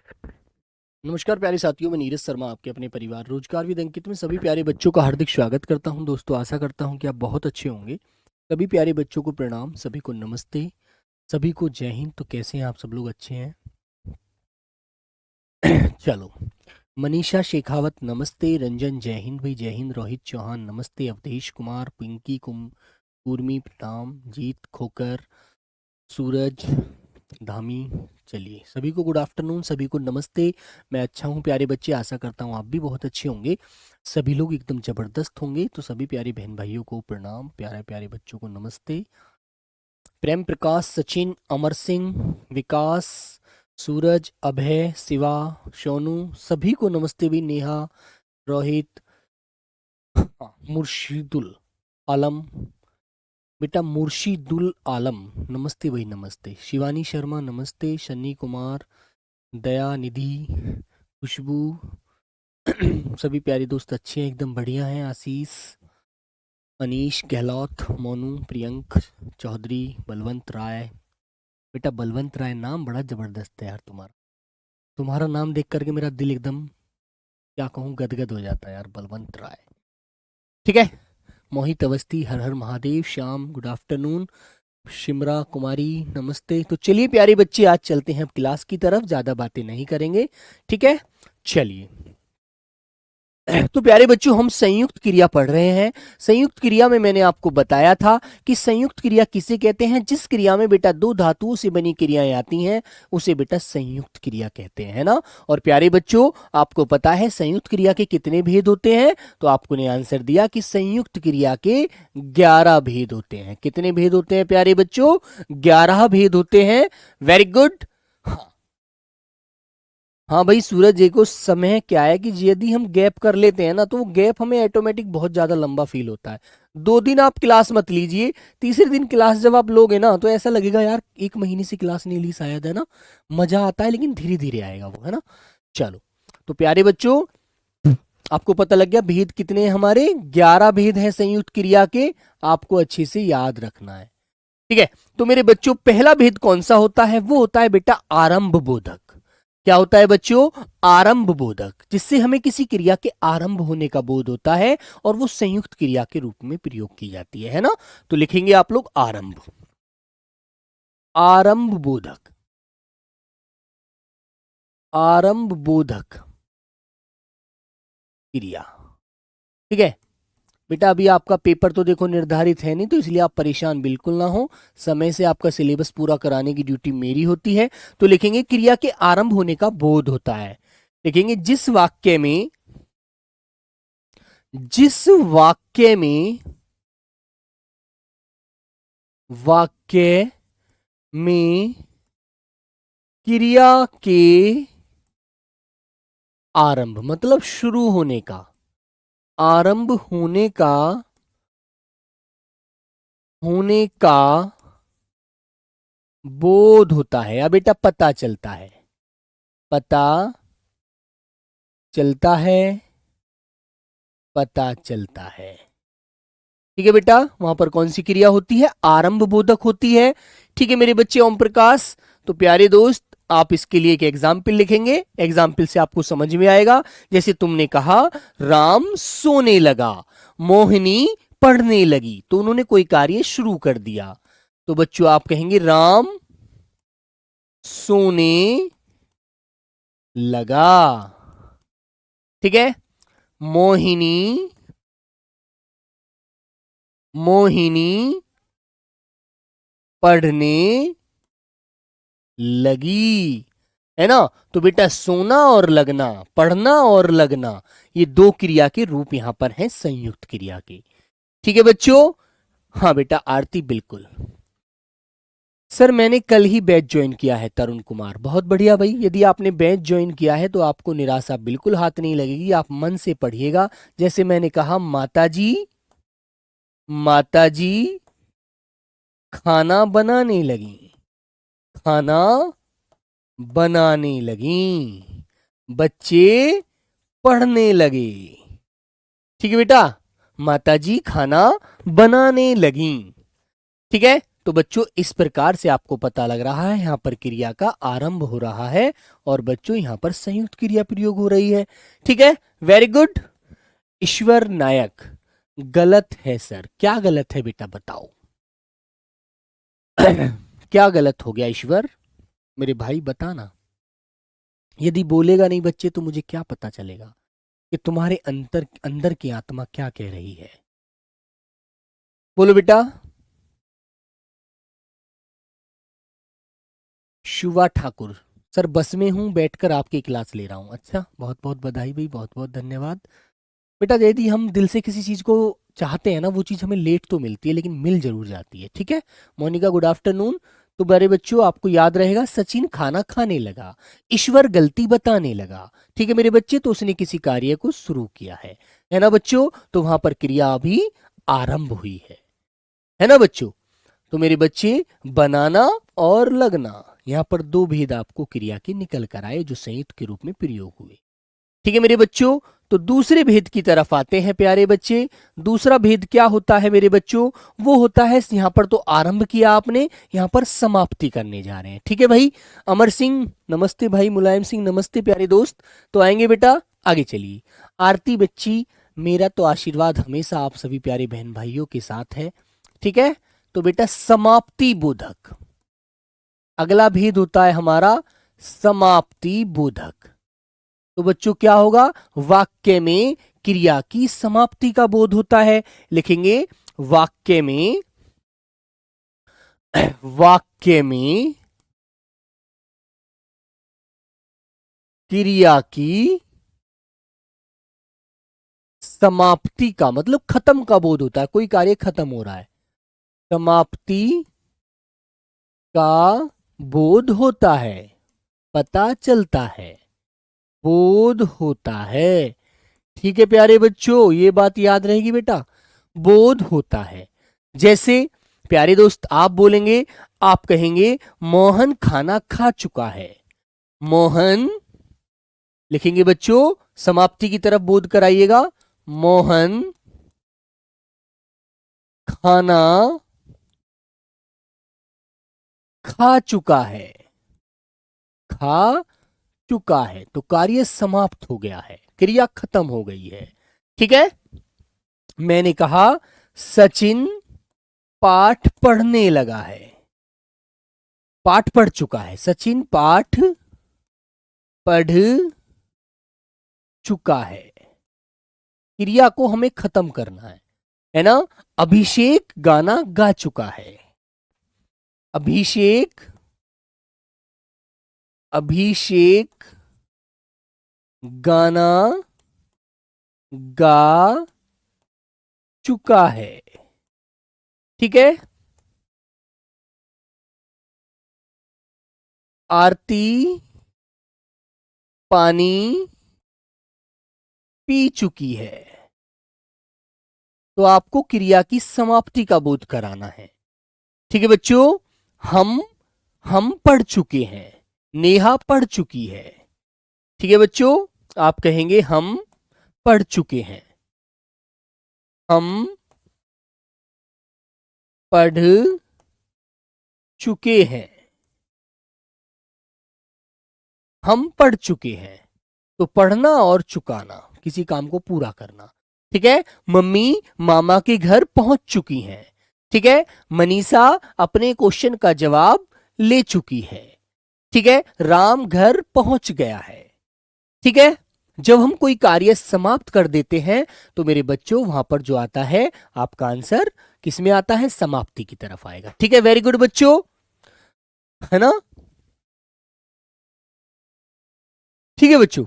नमस्कार प्यारे साथियों, मैं नीरज शर्मा आपके अपने परिवार रोजगार विद अंकित में सभी प्यारे बच्चों का हार्दिक स्वागत करता हूं। दोस्तों, आशा करता हूं कि आप बहुत अच्छे होंगे। सभी प्यारे बच्चों को प्रणाम, सभी को नमस्ते, सभी को जय हिंद। तो कैसे हैं आप सब लोग? अच्छे हैं? चलो, मनीषा शेखावत नमस्ते, रंजन जय हिंद भाई जय हिंद, रोहित चौहान नमस्ते, अवधेश कुमार, पिंकी कुर्मी प्रणाम, जीत खोकर, सूरज धामी। चलिए, सभी को गुड आफ्टरनून, सभी को नमस्ते। मैं अच्छा हूँ प्यारे बच्चे, आशा करता हूँ आप भी बहुत अच्छे होंगे। सभी लोग एकदम ज़बरदस्त होंगे। तो सभी प्यारे बहन भाइयों को प्रणाम, प्यारे प्यारे बच्चों को नमस्ते। प्रेम प्रकाश, सचिन, अमर सिंह, विकास, सूरज, अभय, शिवा, सोनू, सभी को नमस्ते भी। नेहा, रोहित, मुर्शिदुल आलम, बेटा मुर्शिदुल आलम नमस्ते भाई नमस्ते। शिवानी शर्मा नमस्ते, शनि कुमार, दया निधि, खुशबू, सभी प्यारे दोस्त अच्छे हैं, एकदम बढ़िया हैं। आशीष, अनीश गहलोत, मोनू, प्रियंक चौधरी, बलवंत राय। बेटा बलवंत राय नाम बड़ा जबरदस्त है यार तुम्हारा। तुम्हारा नाम देख करके मेरा दिल एकदम, क्या कहूँ, गदगद हो जाता है यार, बलवंत राय। ठीक है। मोहित अवस्थी, हर हर महादेव। Shyam good afternoon. शिमरा कुमारी नमस्ते। तो चलिए प्यारे बच्चे, आज चलते हैं अब क्लास की तरफ, ज्यादा बातें नहीं करेंगे। ठीक है, चलिए। तो प्यारे बच्चों, हम संयुक्त क्रिया पढ़ रहे हैं। संयुक्त क्रिया में मैंने आपको बताया था कि संयुक्त क्रिया किसे कहते हैं। जिस क्रिया में बेटा दो धातुओं से बनी क्रियाएं आती हैं उसे बेटा संयुक्त क्रिया कहते हैं, है ना। और प्यारे बच्चों, आपको पता है संयुक्त क्रिया के कितने भेद होते हैं? तो आपको ने आंसर दिया कि संयुक्त क्रिया के 11 भेद होते हैं। कितने भेद होते हैं प्यारे बच्चों? 11 भेद होते हैं। Very good. हाँ भाई सूरज, देखो समय क्या है कि यदि हम गैप कर लेते हैं ना, तो वो गैप हमें ऑटोमेटिक बहुत ज्यादा लंबा फील होता है। 2 दिन आप क्लास मत लीजिए, तीसरे दिन क्लास जब आप लोगे ना तो ऐसा लगेगा यार 1 महीने से क्लास नहीं ली शायद, है ना। मजा आता है लेकिन धीरे धीरे आएगा वो, है ना। चलो, तो प्यारे बच्चों, आपको पता लग गया भेद कितने हैं हमारे? 11 भेद हैं संयुक्त क्रिया के। आपको अच्छे से याद रखना है। ठीक है। तो मेरे बच्चों, पहला भेद कौन सा होता है? वो होता है बेटा आरंभ बोधक। क्या होता है बच्चों? आरंभ बोधक, जिससे हमें किसी क्रिया के आरंभ होने का बोध होता है और वो संयुक्त क्रिया के रूप में प्रयोग की जाती है ना। तो लिखेंगे आप लोग आरंभ, आरंभ बोधक, आरंभ बोधक क्रिया। ठीक है बेटा, अभी आपका पेपर तो देखो निर्धारित है नहीं, तो इसलिए आप परेशान बिल्कुल ना हो। समय से आपका सिलेबस पूरा कराने की ड्यूटी मेरी होती है। तो लिखेंगे क्रिया के आरंभ होने का बोध होता है। लिखेंगे जिस वाक्य में, जिस वाक्य में, वाक्य में क्रिया के आरंभ मतलब शुरू होने का, आरंभ होने का बोध होता है या बेटा पता चलता है, पता चलता है, पता चलता है। ठीक है बेटा, वहां पर कौन सी क्रिया होती है? आरंभ बोधक होती है। ठीक है मेरे बच्चे ओम प्रकाश, तो प्यारे दोस्त, आप इसके लिए एक एग्जाम्पल लिखेंगे। एग्जाम्पल से आपको समझ में आएगा। जैसे तुमने कहा राम सोने लगा, मोहिनी पढ़ने लगी, तो उन्होंने कोई कार्य शुरू कर दिया। तो बच्चों आप कहेंगे राम सोने लगा। ठीक है। मोहिनी, मोहिनी पढ़ने लगी, है ना। तो बेटा सोना और लगना, पढ़ना और लगना, ये दो क्रिया के रूप यहां पर हैं संयुक्त क्रिया के। ठीक है बच्चों। हाँ बेटा आरती, बिल्कुल सर, मैंने कल ही बैच ज्वाइन किया है। तरुण कुमार, बहुत बढ़िया भाई। यदि आपने बैच ज्वाइन किया है तो आपको निराशा बिल्कुल हाथ नहीं लगेगी। आप मन से पढ़िएगा। जैसे मैंने कहा, माताजी, माताजी खाना बनाने लगी, खाना बनाने लगी, बच्चे पढ़ने लगे। ठीक है बेटा, माताजी खाना बनाने लगी। ठीक है। तो बच्चों इस प्रकार से आपको पता लग रहा है यहाँ पर क्रिया का आरंभ हो रहा है और बच्चों यहाँ पर संयुक्त क्रिया प्रयोग हो रही है। ठीक है, वेरी गुड। ईश्वर नायक, गलत है सर। क्या गलत है बेटा बताओ? क्या गलत हो गया ईश्वर? मेरे भाई बताना। यदि बोलेगा नहीं बच्चे तो मुझे क्या पता चलेगा कि तुम्हारे अंदर अंदर की आत्मा क्या कह रही है। बोलो बेटा। शुभा ठाकुर, सर बस में हूं, बैठकर आपकी क्लास ले रहा हूं। अच्छा, बहुत बहुत बधाई भाई, बहुत बहुत धन्यवाद। बेटा यदि हम दिल से किसी चीज को चाहते हैं ना, वो चीज हमें लेट तो मिलती है लेकिन मिल जरूर जाती है। ठीक है मोनिका, गुड आफ्टरनून। तो बड़े बच्चों आपको याद रहेगा, सचिन खाना खाने लगा, ईश्वर गलती बताने लगा। ठीक है मेरे बच्चे, तो उसने किसी कार्य को शुरू किया है ना बच्चों? तो वहां पर क्रिया अभी आरंभ हुई है ना बच्चों? तो मेरे बच्चे, बनाना और लगना, यहाँ पर दो भेद आपको क्रिया के निकल कर आए जो संयुक्त के रूप में प्रयोग हुए। ठीक है मेरे बच्चों, तो दूसरे भेद की तरफ आते हैं प्यारे बच्चे। दूसरा भेद क्या होता है मेरे बच्चों? वो होता है, यहां पर तो आरंभ किया आपने, यहां पर समाप्ति करने जा रहे हैं। ठीक है भाई। अमर सिंह नमस्ते भाई, मुलायम सिंह नमस्ते प्यारे दोस्त। तो आएंगे बेटा, आगे चलिए। आरती बच्ची, मेरा तो आशीर्वाद हमेशा आप सभी प्यारे बहन भाइयों के साथ है। ठीक है, तो बेटा समाप्ति बोधक, अगला भेद होता है हमारा समाप्ति बोधक। तो बच्चों क्या होगा? वाक्य में क्रिया की समाप्ति का बोध होता है। लिखेंगे वाक्य में, वाक्य में क्रिया की समाप्ति का मतलब खत्म का बोध होता है, कोई कार्य खत्म हो रहा है, समाप्ति का बोध होता है, पता चलता है, बोध होता है। ठीक है प्यारे बच्चों, ये बात याद रहेगी बेटा, बोध होता है। जैसे प्यारे दोस्त आप बोलेंगे, आप कहेंगे मोहन खाना खा चुका है। मोहन, लिखेंगे बच्चों, समाप्ति की तरफ बोध कराइएगा, मोहन खाना खा चुका है, खा चुका है। तो कार्य समाप्त हो गया है, क्रिया खत्म हो गई है। ठीक है, मैंने कहा सचिन पाठ पढ़ने लगा है, पाठ पढ़ चुका है, सचिन पाठ पढ़ चुका है। क्रिया को हमें खत्म करना है ना? अभिषेक गाना गा चुका है, अभिषेक, अभिषेक गाना गा चुका है। ठीक है, आरती पानी पी चुकी है। तो आपको क्रिया की समाप्ति का बोध कराना है। ठीक है बच्चों, हम पढ़ चुके हैं, नेहा पढ़ चुकी है। ठीक है बच्चों, आप कहेंगे हम पढ़ चुके हैं, हम पढ़ चुके हैं, हम पढ़ चुके हैं। तो पढ़ना और चुकाना, किसी काम को पूरा करना। ठीक है, मम्मी मामा के घर पहुंच चुकी हैं। ठीक है, मनीषा अपने क्वेश्चन का जवाब ले चुकी है। ठीक है, राम घर पहुंच गया है। ठीक है, जब हम कोई कार्य समाप्त कर देते हैं तो मेरे बच्चों वहां पर जो आता है आपका आंसर किसमें आता है? समाप्ति की तरफ आएगा। ठीक है, वेरी गुड बच्चों, है ना? ठीक है बच्चों,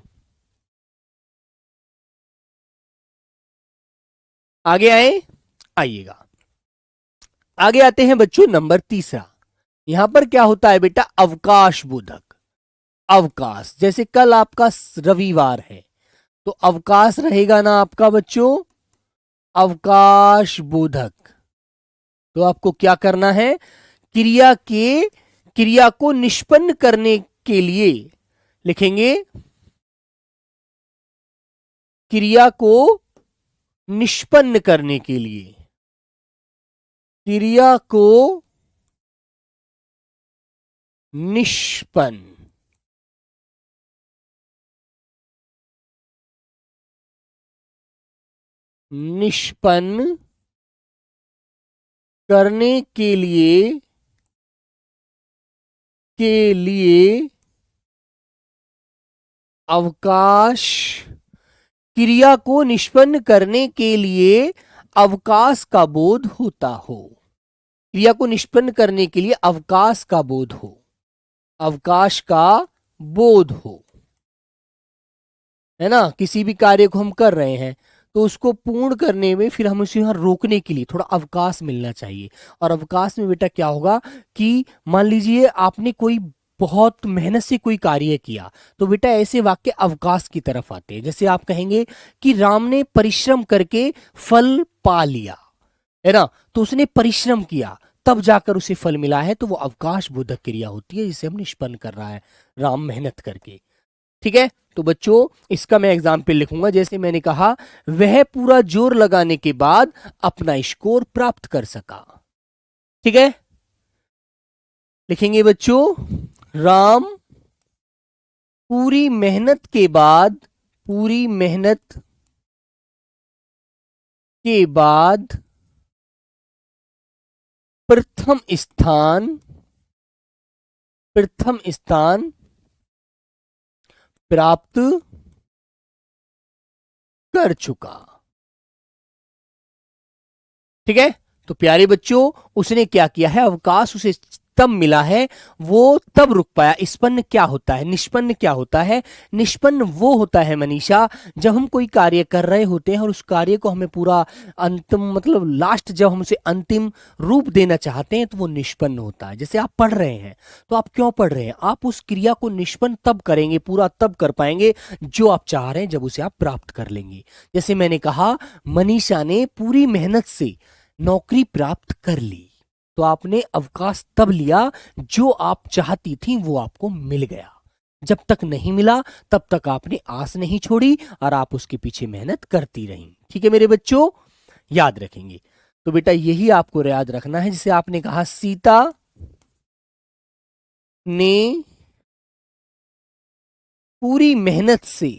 आगे आए, आइएगा। आगे आते हैं बच्चों नंबर तीसरा। यहां पर क्या होता है बेटा? अवकाश बोधक। अवकाश, जैसे कल आपका रविवार है तो अवकाश रहेगा ना आपका बच्चों, अवकाश बोधक। तो आपको क्या करना है? क्रिया को निष्पन्न करने के लिए लिखेंगे, क्रिया को निष्पन्न करने के लिए, क्रिया को निष्पन्न। निष्पन्न करने के लिए अवकाश, क्रिया को निष्पन्न करने के लिए अवकाश का बोध होता हो। क्रिया को निष्पन्न करने के लिए अवकाश का बोध हो, अवकाश का बोध हो, है ना। किसी भी कार्य को हम कर रहे हैं तो उसको पूर्ण करने में फिर हम उसे यहां रोकने के लिए थोड़ा अवकाश मिलना चाहिए। और अवकाश में बेटा क्या होगा कि मान लीजिए आपने कोई बहुत मेहनत से कोई कार्य किया, तो बेटा ऐसे वाक्य अवकाश की तरफ आते हैं। जैसे आप कहेंगे कि राम ने परिश्रम करके फल पा लिया, है ना, तो उसने परिश्रम किया तब जाकर उसे फल मिला है, तो वो अवकाश बोधक क्रिया होती है जिसे हम निष्पन्न कर रहा है राम मेहनत करके। ठीक है, तो बच्चों इसका मैं एग्जाम्पल लिखूंगा। जैसे मैंने कहा वह पूरा जोर लगाने के बाद अपना स्कोर प्राप्त कर सका। ठीक है, लिखेंगे बच्चों राम पूरी मेहनत के बाद, पूरी मेहनत के बाद प्रथम स्थान, प्रथम स्थान प्राप्त कर चुका। ठीक है, तो प्यारे बच्चों उसने क्या किया है, अवकाश उसे तब मिला है, वो तब रुक पाया। स्पन्न क्या होता है, निष्पन्न क्या होता है? निष्पन्न वो होता है मनीषा जब हम कोई कार्य कर रहे होते हैं और उस कार्य को हमें पूरा अंतिम मतलब लास्ट जब हम उसे अंतिम रूप देना चाहते हैं तो वो निष्पन्न होता है। जैसे आप पढ़ रहे हैं तो आप क्यों पढ़ रहे हैं, आप उस क्रिया को निष्पन्न तब करेंगे, पूरा तब कर पाएंगे जो आप चाह रहे हैं, जब उसे आप प्राप्त कर लेंगे। जैसे मैंने कहा मनीषा ने पूरी मेहनत से नौकरी प्राप्त कर ली, तो आपने अवकाश तब लिया जो आप चाहती थी वो आपको मिल गया। जब तक नहीं मिला तब तक आपने आस नहीं छोड़ी और आप उसके पीछे मेहनत करती रही। ठीक है मेरे बच्चों, याद रखेंगे। तो बेटा यही आपको याद रखना है। जिसे आपने कहा सीता ने पूरी मेहनत से,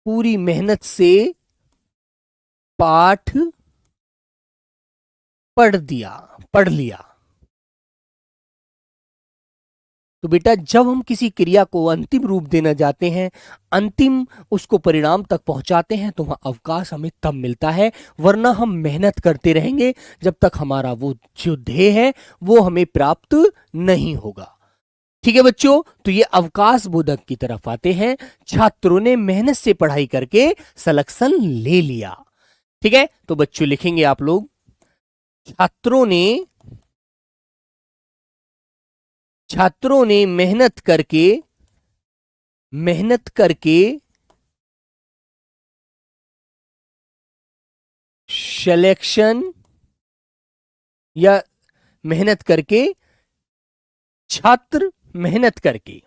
पूरी मेहनत से पाठ पढ़ लिया। तो बेटा जब हम किसी क्रिया को अंतिम रूप देना जाते हैं, अंतिम उसको परिणाम तक पहुंचाते हैं, तो वहां अवकाश हमें तब मिलता है, वरना हम मेहनत करते रहेंगे जब तक हमारा वो जो ध्येय है वो हमें प्राप्त नहीं होगा। ठीक है बच्चों, तो ये अवकाश बोधक की तरफ आते हैं। छात्रों ने मेहनत से पढ़ाई करके सिलेक्शन ले लिया। ठीक है, तो बच्चों लिखेंगे आप लोग छात्रों ने मेहनत करके सिलेक्शन, या मेहनत करके, छात्र मेहनत करके,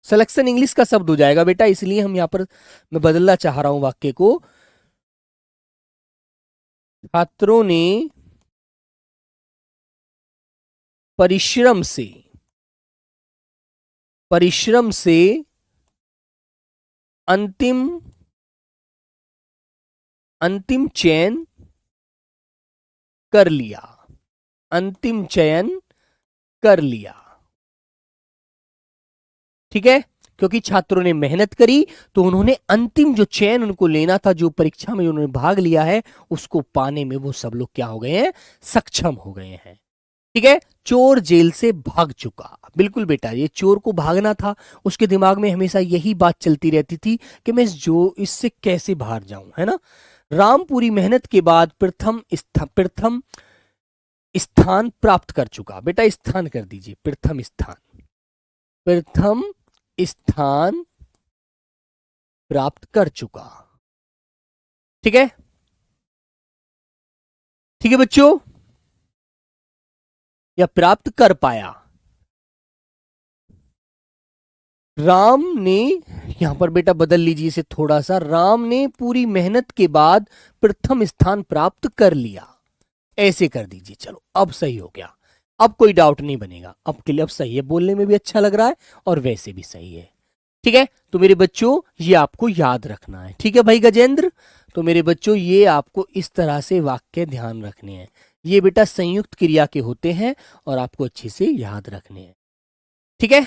सिलेक्शन इंग्लिश का शब्द हो जाएगा बेटा, इसलिए हम यहां पर मैं बदलना चाह रहा हूं वाक्य को। छात्रों ने परिश्रम से अंतिम चयन कर लिया, अंतिम चयन कर लिया। ठीक है, क्योंकि छात्रों ने मेहनत करी तो उन्होंने अंतिम जो चयन उनको लेना था, जो परीक्षा में उन्होंने भाग लिया है, उसको पाने में वो सब लोग क्या हो गए हैं, सक्षम हो गए हैं। ठीक है, चोर जेल से भाग चुका। बिल्कुल बेटा, ये चोर को भागना था, उसके दिमाग में हमेशा यही बात चलती रहती थी कि मैं इससे कैसे बाहर जाऊं, है ना। राम पूरी मेहनत के बाद प्रथम स्थान प्राप्त कर चुका। बेटा स्थान कर दीजिए, प्रथम स्थान प्राप्त कर चुका। ठीक है, ठीक है बच्चों, या प्राप्त कर पाया। राम ने, यहां पर बेटा बदल लीजिए इसे थोड़ा सा, राम ने पूरी मेहनत के बाद प्रथम स्थान प्राप्त कर लिया। ऐसे कर दीजिए। चलो अब सही हो गया, अब कोई डाउट नहीं बनेगा, अब के लिए अब सही है, बोलने में भी अच्छा लग रहा है और वैसे भी सही है। ठीक है, तो मेरे बच्चों ये आपको याद रखना है। ठीक है भाई गजेंद्र, तो मेरे बच्चों ये आपको इस तरह से वाक्य ध्यान रखने हैं। ये बेटा संयुक्त क्रिया के होते हैं और आपको अच्छे से याद रखने हैं। ठीक है,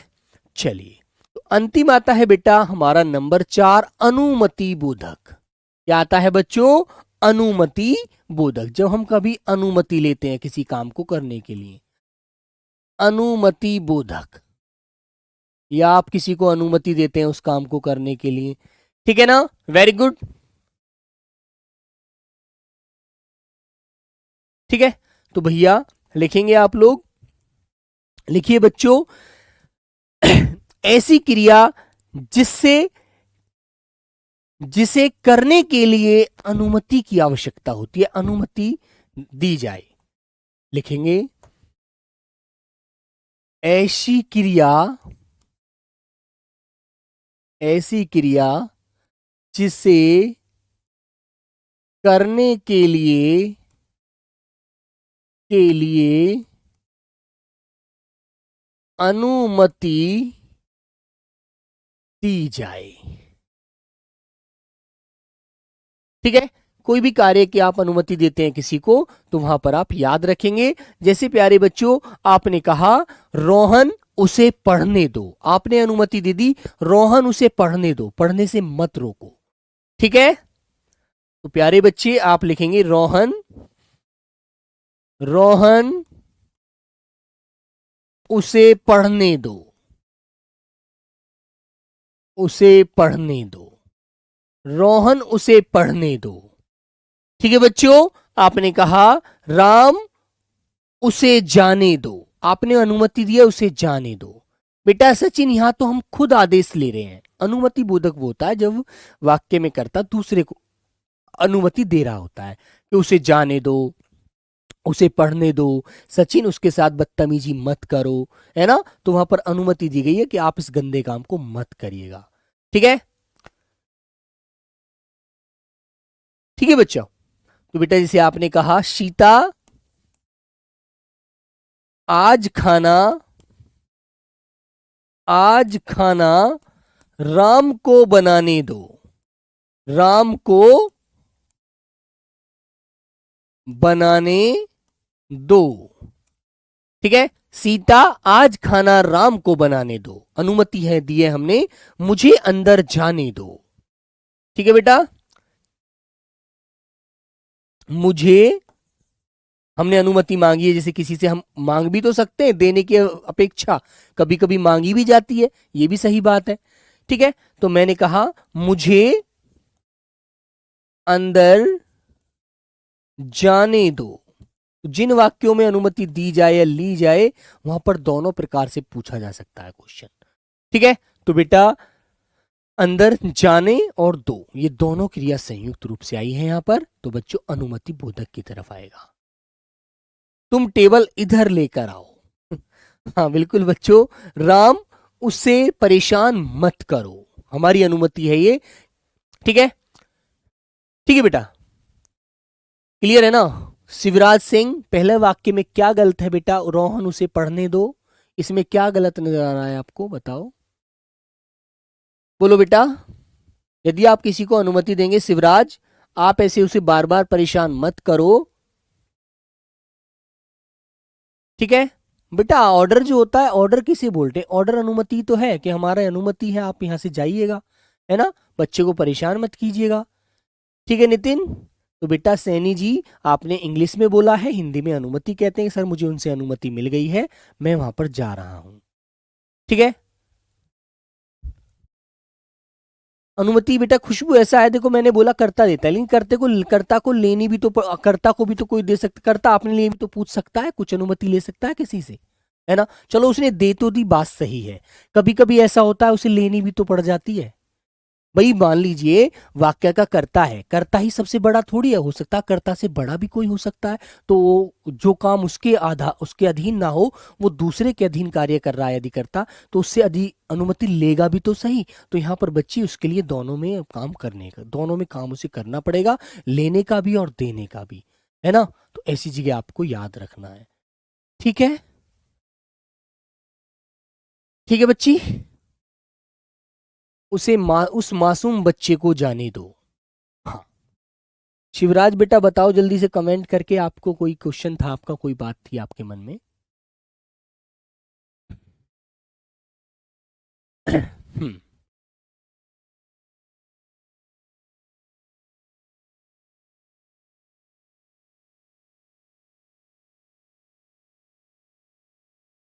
चलिए तो अंतिम आता है बेटा हमारा नंबर 4, अनुमति बोधक। क्या आता है बच्चों? अनुमति बोधक। जब हम कभी अनुमति लेते हैं किसी काम को करने के लिए, अनुमति बोधक, या आप किसी को अनुमति देते हैं उस काम को करने के लिए। ठीक है ना, वेरी गुड। ठीक है, तो भैया लिखेंगे आप लोग, लिखिए बच्चों, ऐसी क्रिया जिससे जिसे करने के लिए अनुमति की आवश्यकता होती है, अनुमति दी जाए। लिखेंगे ऐसी क्रिया, ऐसी क्रिया जिसे करने के लिए अनुमति दी जाए। ठीक है, कोई भी कार्य की आप अनुमति देते हैं किसी को तो वहां पर आप याद रखेंगे। जैसे प्यारे बच्चों आपने कहा रोहन उसे पढ़ने दो, आपने अनुमति दे दी, रोहन उसे पढ़ने दो, पढ़ने से मत रोको। ठीक है, तो प्यारे बच्चे आप लिखेंगे रोहन, रोहन उसे पढ़ने दो, उसे पढ़ने दो, रोहन उसे पढ़ने दो। ठीक है बच्चों, आपने कहा राम उसे जाने दो, आपने अनुमति दिया उसे जाने दो। बेटा सचिन यहां तो हम खुद आदेश ले रहे हैं, अनुमति बोधक वो होता है जब वाक्य में कर्ता दूसरे को अनुमति दे रहा होता है कि उसे जाने दो, उसे पढ़ने दो, सचिन उसके साथ बदतमीजी मत करो, है ना, तो वहां पर अनुमति दी गई है कि आप इस गंदे काम को मत करिएगा। ठीक है, ठीक है बच्चों, तो बेटा जैसे आपने कहा सीता आज खाना, आज खाना राम को बनाने दो, राम को बनाने दो। ठीक है, सीता आज खाना राम को बनाने दो, अनुमति है दी है हमने, मुझे अंदर जाने दो। ठीक है बेटा, मुझे हमने अनुमति मांगी है, जैसे किसी से हम मांग भी तो सकते हैं देने की अपेक्षा, कभी कभी मांगी भी जाती है, ये भी सही बात है। ठीक है, तो मैंने कहा मुझे अंदर जाने दो। जिन वाक्यों में अनुमति दी जाए या ली जाए वहां पर दोनों प्रकार से पूछा जा सकता है क्वेश्चन। ठीक है, तो बेटा अंदर जाने और दो ये दोनों क्रिया संयुक्त रूप से आई है यहां पर, तो बच्चों अनुमति बोधक की तरफ आएगा। तुम टेबल इधर लेकर आओ, हाँ बिल्कुल बच्चों, राम उससे परेशान मत करो, हमारी अनुमति है ये। ठीक है, ठीक है बेटा, क्लियर है ना। शिवराज सिंह पहले वाक्य में क्या गलत है बेटा, रोहन उसे पढ़ने दो, इसमें क्या गलत नजर आ रहा है आपको बताओ, बोलो बेटा। यदि आप किसी को अनुमति देंगे शिवराज आप ऐसे उसे बार बार परेशान मत करो। ठीक है बेटा, ऑर्डर जो होता है ऑर्डर किसे बोलते हैं, ऑर्डर अनुमति तो है कि हमारा अनुमति है आप यहां से जाइएगा, है ना, बच्चे को परेशान मत कीजिएगा। ठीक है नितिन, तो बेटा सैनी जी आपने इंग्लिश में बोला है, हिंदी में अनुमति कहते हैं, सर मुझे उनसे अनुमति मिल गई है मैं वहां पर जा रहा हूं। ठीक है, अनुमति बेटा खुशबू ऐसा है, देखो मैंने बोला कर्ता देता है, लेकिन कर्ता को लेनी भी तो कर्ता को भी तो कोई दे सकता, कर्ता अपने लिए भी तो पूछ सकता है, कुछ अनुमति ले सकता है किसी से, है ना। चलो उसने दे तो दी, बात सही है, कभी कभी ऐसा होता है उसे लेनी भी तो पड़ जाती है। भाई मान लीजिए वाक्य का कर्ता है, कर्ता ही सबसे बड़ा थोड़ी है, हो सकता है कर्ता से बड़ा भी कोई हो सकता है, तो जो काम उसके अधीन ना हो वो दूसरे के अधीन कार्य कर रहा है यदि कर्ता, तो उससे अनुमति लेगा भी तो सही। तो यहाँ पर बच्ची उसके लिए दोनों में काम करने का, दोनों में काम उसे करना पड़ेगा, लेने का भी और देने का भी, है ना। तो ऐसी जगह आपको याद रखना है। ठीक है, ठीक है बच्ची, उस मासूम बच्चे को जाने दो। हाँ, शिवराज बेटा बताओ जल्दी से कमेंट करके, आपको कोई क्वेश्चन था, आपका कोई बात थी आपके मन में? हम्म,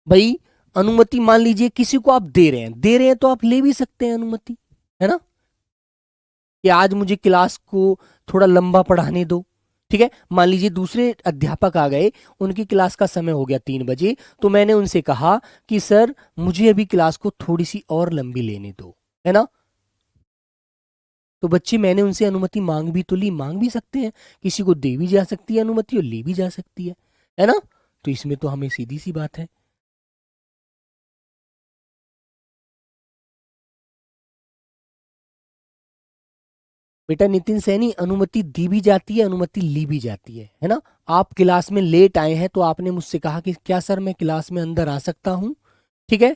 भाई अनुमति मान लीजिए किसी को आप दे रहे हैं तो आप ले भी सकते हैं अनुमति, है ना, कि आज मुझे क्लास को थोड़ा लंबा पढ़ाने दो। ठीक है, मान लीजिए दूसरे अध्यापक आ गए, उनकी क्लास का समय हो गया 3 बजे, तो मैंने उनसे कहा कि सर मुझे अभी क्लास को थोड़ी सी और लंबी लेने दो, है ना। तो बच्चे मैंने उनसे अनुमति मांग भी तो ली, मांग भी सकते हैं, किसी को दे भी जा सकती है अनुमति और ली भी जा सकती है ना। तो इसमें तो हमें सीधी सी बात है। बेटा नितिन सैनी, अनुमति दी भी जाती है, अनुमति ली भी जाती है ना। आप क्लास में लेट आए हैं तो आपने मुझसे कहा कि क्या सर मैं क्लास में अंदर आ सकता हूं। ठीक है,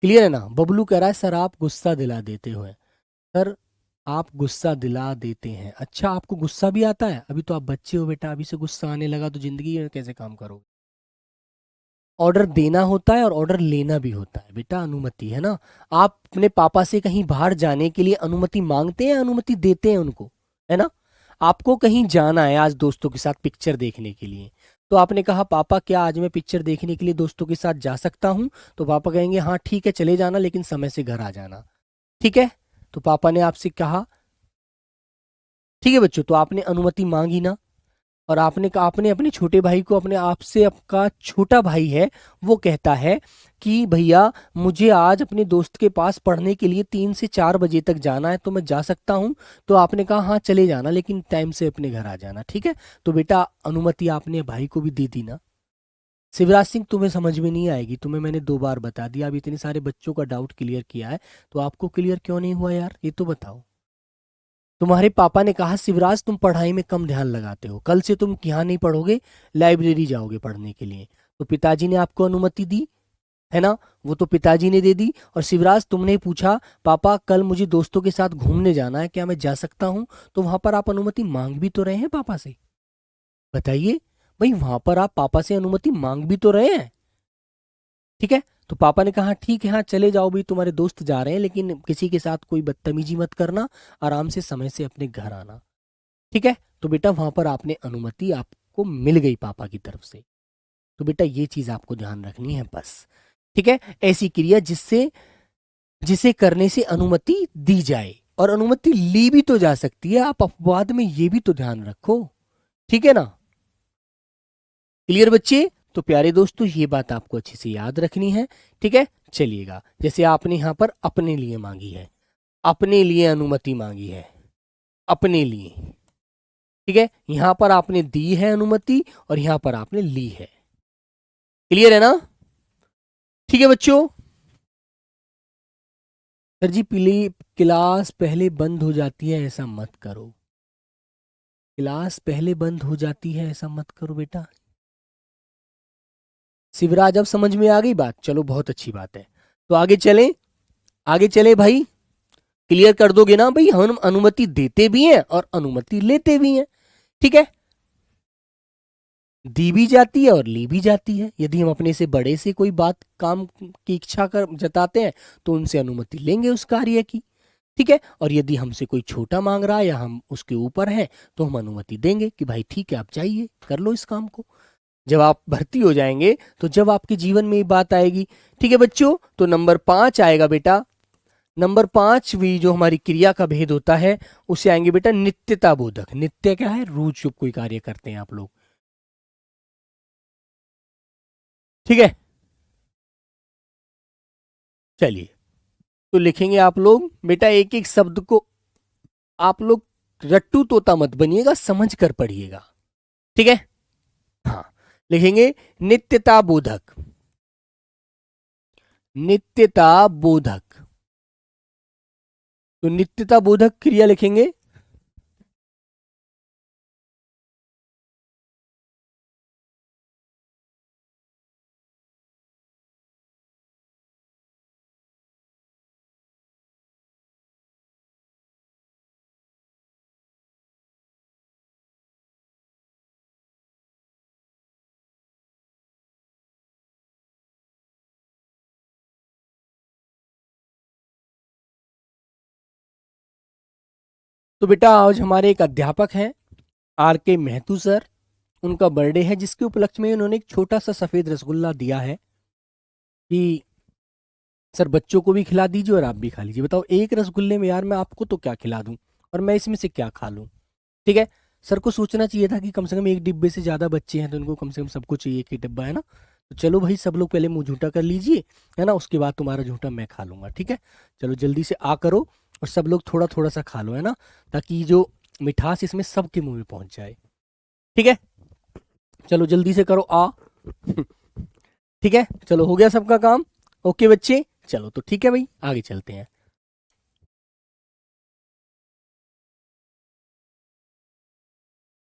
क्लियर है ना। बबलू कह रहा है सर आप गुस्सा दिला देते हो। सर आप गुस्सा दिला देते हैं, अच्छा आपको गुस्सा भी आता है? अभी तो आप बच्चे हो बेटा, अभी से गुस्सा आने लगा तो जिंदगी में कैसे काम करोगे। ऑर्डर देना होता है और ऑर्डर लेना भी होता है बेटा, अनुमति, है ना। आप अपने पापा से कहीं बाहर जाने के लिए अनुमति मांगते हैं, अनुमति देते हैं उनको, है ना। आपको कहीं जाना है आज दोस्तों के साथ पिक्चर देखने के लिए, तो आपने कहा पापा क्या आज मैं पिक्चर देखने के लिए दोस्तों के साथ जा सकता हूँ? तो पापा कहेंगे हाँ ठीक है चले जाना, लेकिन समय से घर आ जाना। ठीक है, तो पापा ने आपसे कहा, ठीक है बच्चों, तो आपने अनुमति मांगी ना। और आपने अपने छोटे भाई को, अपने आप से आपका छोटा भाई है, वो कहता है कि भैया मुझे आज अपने दोस्त के पास पढ़ने के लिए 3 से 4 बजे तक जाना है, तो मैं जा सकता हूँ? तो आपने कहा हाँ चले जाना, लेकिन टाइम से अपने घर आ जाना। ठीक है, तो बेटा अनुमति आपने भाई को भी दे दी ना। शिवराज सिंह तुम्हें समझ में नहीं आएगी, तुम्हें मैंने 2 बार बता दिया, अब इतने सारे बच्चों का डाउट क्लियर किया है, तो आपको क्लियर क्यों नहीं हुआ यार, ये तो बताओ। तुम्हारे पापा ने कहा शिवराज तुम पढ़ाई में कम ध्यान लगाते हो, कल से तुम यहाँ नहीं पढ़ोगे, लाइब्रेरी जाओगे पढ़ने के लिए। तो पिताजी ने आपको अनुमति दी, है ना, वो तो पिताजी ने दे दी। और शिवराज तुमने पूछा पापा कल मुझे दोस्तों के साथ घूमने जाना है, क्या मैं जा सकता हूँ? तो वहां पर आप अनुमति मांग भी तो रहे हैं पापा से, बताइए भाई, वहां पर आप पापा से अनुमति मांग भी तो रहे हैं। ठीक है, तो पापा ने कहा ठीक है हाँ चले जाओ भाई, तुम्हारे दोस्त जा रहे हैं, लेकिन किसी के साथ कोई बदतमीजी मत करना, आराम से समय से अपने घर आना। ठीक है, तो बेटा वहां पर आपने अनुमति आपको मिल गई पापा की तरफ से। तो बेटा ये चीज आपको ध्यान रखनी है बस। ठीक है, ऐसी क्रिया जिससे जिसे करने से अनुमति दी जाए, और अनुमति ली भी तो जा सकती है, आप अपवाद में ये भी तो ध्यान रखो। ठीक है ना, क्लियर बच्चे? तो प्यारे दोस्तों ये बात आपको अच्छे से याद रखनी है। ठीक है, चलिएगा, जैसे आपने यहां पर अपने लिए मांगी है, अपने लिए अनुमति मांगी है, अपने लिए। ठीक है, यहां पर आपने दी है अनुमति और यहां पर आपने ली है। क्लियर है ना? ठीक है बच्चों। सर जी क्लास पहले बंद हो जाती है, ऐसा मत करो। क्लास पहले बंद हो जाती है ऐसा मत करो बेटा। शिवराज अब समझ में आ गई बात, चलो बहुत अच्छी बात है। तो आगे चलें, आगे चले भाई, क्लियर कर दोगे ना भाई, हम अनुमति देते भी हैं और अनुमति लेते भी हैं। ठीक है, दी भी जाती है और ली भी जाती है। यदि हम अपने से बड़े से कोई बात काम की इच्छा कर जताते हैं तो उनसे अनुमति लेंगे उस कार्य की। ठीक है, और यदि हमसे कोई छोटा मांग रहा है या हम उसके ऊपर हैं तो हम अनुमति देंगे कि भाई ठीक है आप जाइए कर लो इस काम को। जब आप भर्ती हो जाएंगे तो जब आपके जीवन में ये बात आएगी। ठीक है बच्चों, तो नंबर 5 आएगा बेटा, नंबर 5वीं जो हमारी क्रिया का भेद होता है उसे आएंगे बेटा नित्यता बोधक। नित्य क्या है? रोज जब कोई कार्य करते हैं आप लोग। ठीक है, चलिए, तो लिखेंगे आप लोग बेटा एक एक शब्द को, आप लोग रट्टू तोता मत बनिएगा, समझ कर पढ़िएगा। ठीक है, हाँ, लिखेंगे नित्यता बोधक, नित्यता बोधक। तो नित्यता बोधक क्रिया लिखेंगे, तो बेटा आज हमारे एक अध्यापक हैं R.K. महतू सर, उनका बर्थडे है, जिसके उपलक्ष्य में उन्होंने एक छोटा सा सफेद रसगुल्ला दिया है कि सर बच्चों को भी खिला दीजिए और आप भी खा लीजिए। बताओ एक रसगुल्ले में यार मैं आपको तो क्या खिला दूं और मैं इसमें से क्या खा लूं। ठीक है, सर को सोचना चाहिए था कि कम से कम एक डिब्बे से ज्यादा बच्चे हैं तो उनको कम से कम सबको चाहिए एक ही डिब्बा, है ना। तो चलो भाई सब लोग पहले मुंह झूठा कर लीजिए, है ना, उसके बाद तुम्हारा झूठा मैं खा लूंगा। ठीक है, चलो जल्दी से आ करो और सब लोग थोड़ा थोड़ा सा खा लो, है ना, ताकि जो मिठास इसमें सबके मुंह में पहुंच जाए। ठीक है, चलो जल्दी से करो आ। ठीक है, चलो हो गया सबका काम। ओके बच्चे, चलो तो ठीक है भाई, आगे चलते हैं।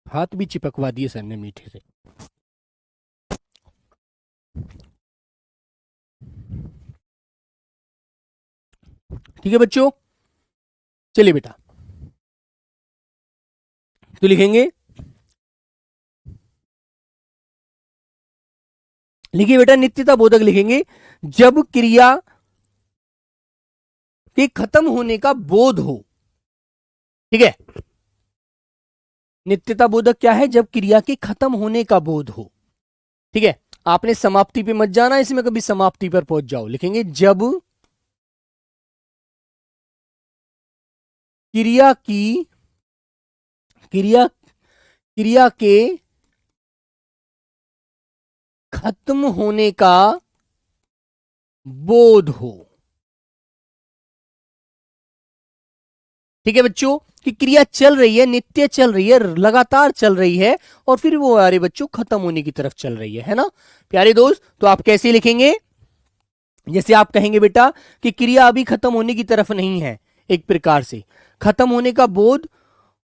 हाथ भी चिपकवा दिए सर ने मीठे से। ठीक है बच्चों, चलिए बेटा तो लिखेंगे, लिखिए बेटा नित्यता बोधक लिखेंगे जब क्रिया के खत्म होने का बोध हो। ठीक है, नित्यता बोधक क्या है, जब क्रिया के खत्म होने का बोध हो। ठीक है, आपने समाप्ति पे मत जाना, इसमें कभी समाप्ति पर पहुंच जाओ। लिखेंगे जब क्रिया की क्रिया क्रिया के खत्म होने का बोध हो। ठीक है बच्चों, कि क्रिया चल रही है, नित्य चल रही है, लगातार चल रही है और फिर वो अरे बच्चों खत्म होने की तरफ चल रही है ना प्यारे दोस्त। तो आप कैसे लिखेंगे, जैसे आप कहेंगे बेटा कि क्रिया अभी खत्म होने की तरफ नहीं है, एक प्रकार से खत्म होने का बोध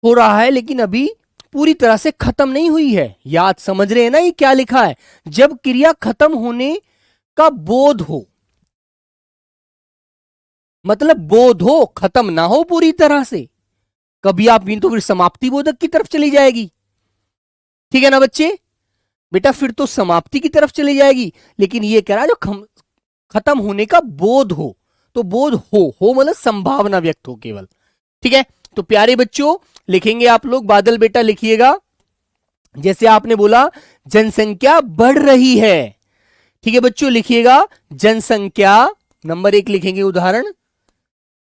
हो रहा है लेकिन अभी पूरी तरह से खत्म नहीं हुई है। याद समझ रहे हैं ना, ये क्या लिखा है, जब क्रिया खत्म होने का बोध हो, मतलब बोध हो, खत्म ना हो पूरी तरह से। कभी आप इन तो फिर समाप्ति बोधक की तरफ चली जाएगी। ठीक है ना बच्चे, बेटा फिर तो समाप्ति की तरफ चली जाएगी। लेकिन ये कह रहा है जो खत्म होने का बोध हो, तो बोध हो मतलब संभावना व्यक्त हो केवल। ठीक है, तो प्यारे बच्चों लिखेंगे आप लोग, बादल बेटा लिखिएगा, जैसे आपने बोला जनसंख्या बढ़ रही है। ठीक है बच्चों, लिखिएगा जनसंख्या, नंबर 1 लिखेंगे उदाहरण,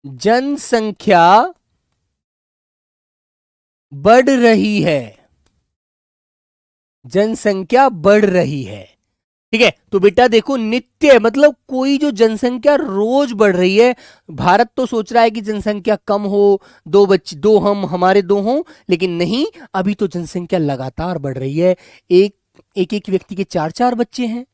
जनसंख्या बढ़ रही है, जनसंख्या बढ़ रही है। ठीक है, तो बेटा देखो नित्य मतलब कोई जो जनसंख्या रोज बढ़ रही है। भारत तो सोच रहा है कि जनसंख्या कम हो, दो बच्चे, दो हम हमारे दो हों, लेकिन नहीं, अभी तो जनसंख्या लगातार बढ़ रही है। एक एक व्यक्ति के 4-4 बच्चे हैं।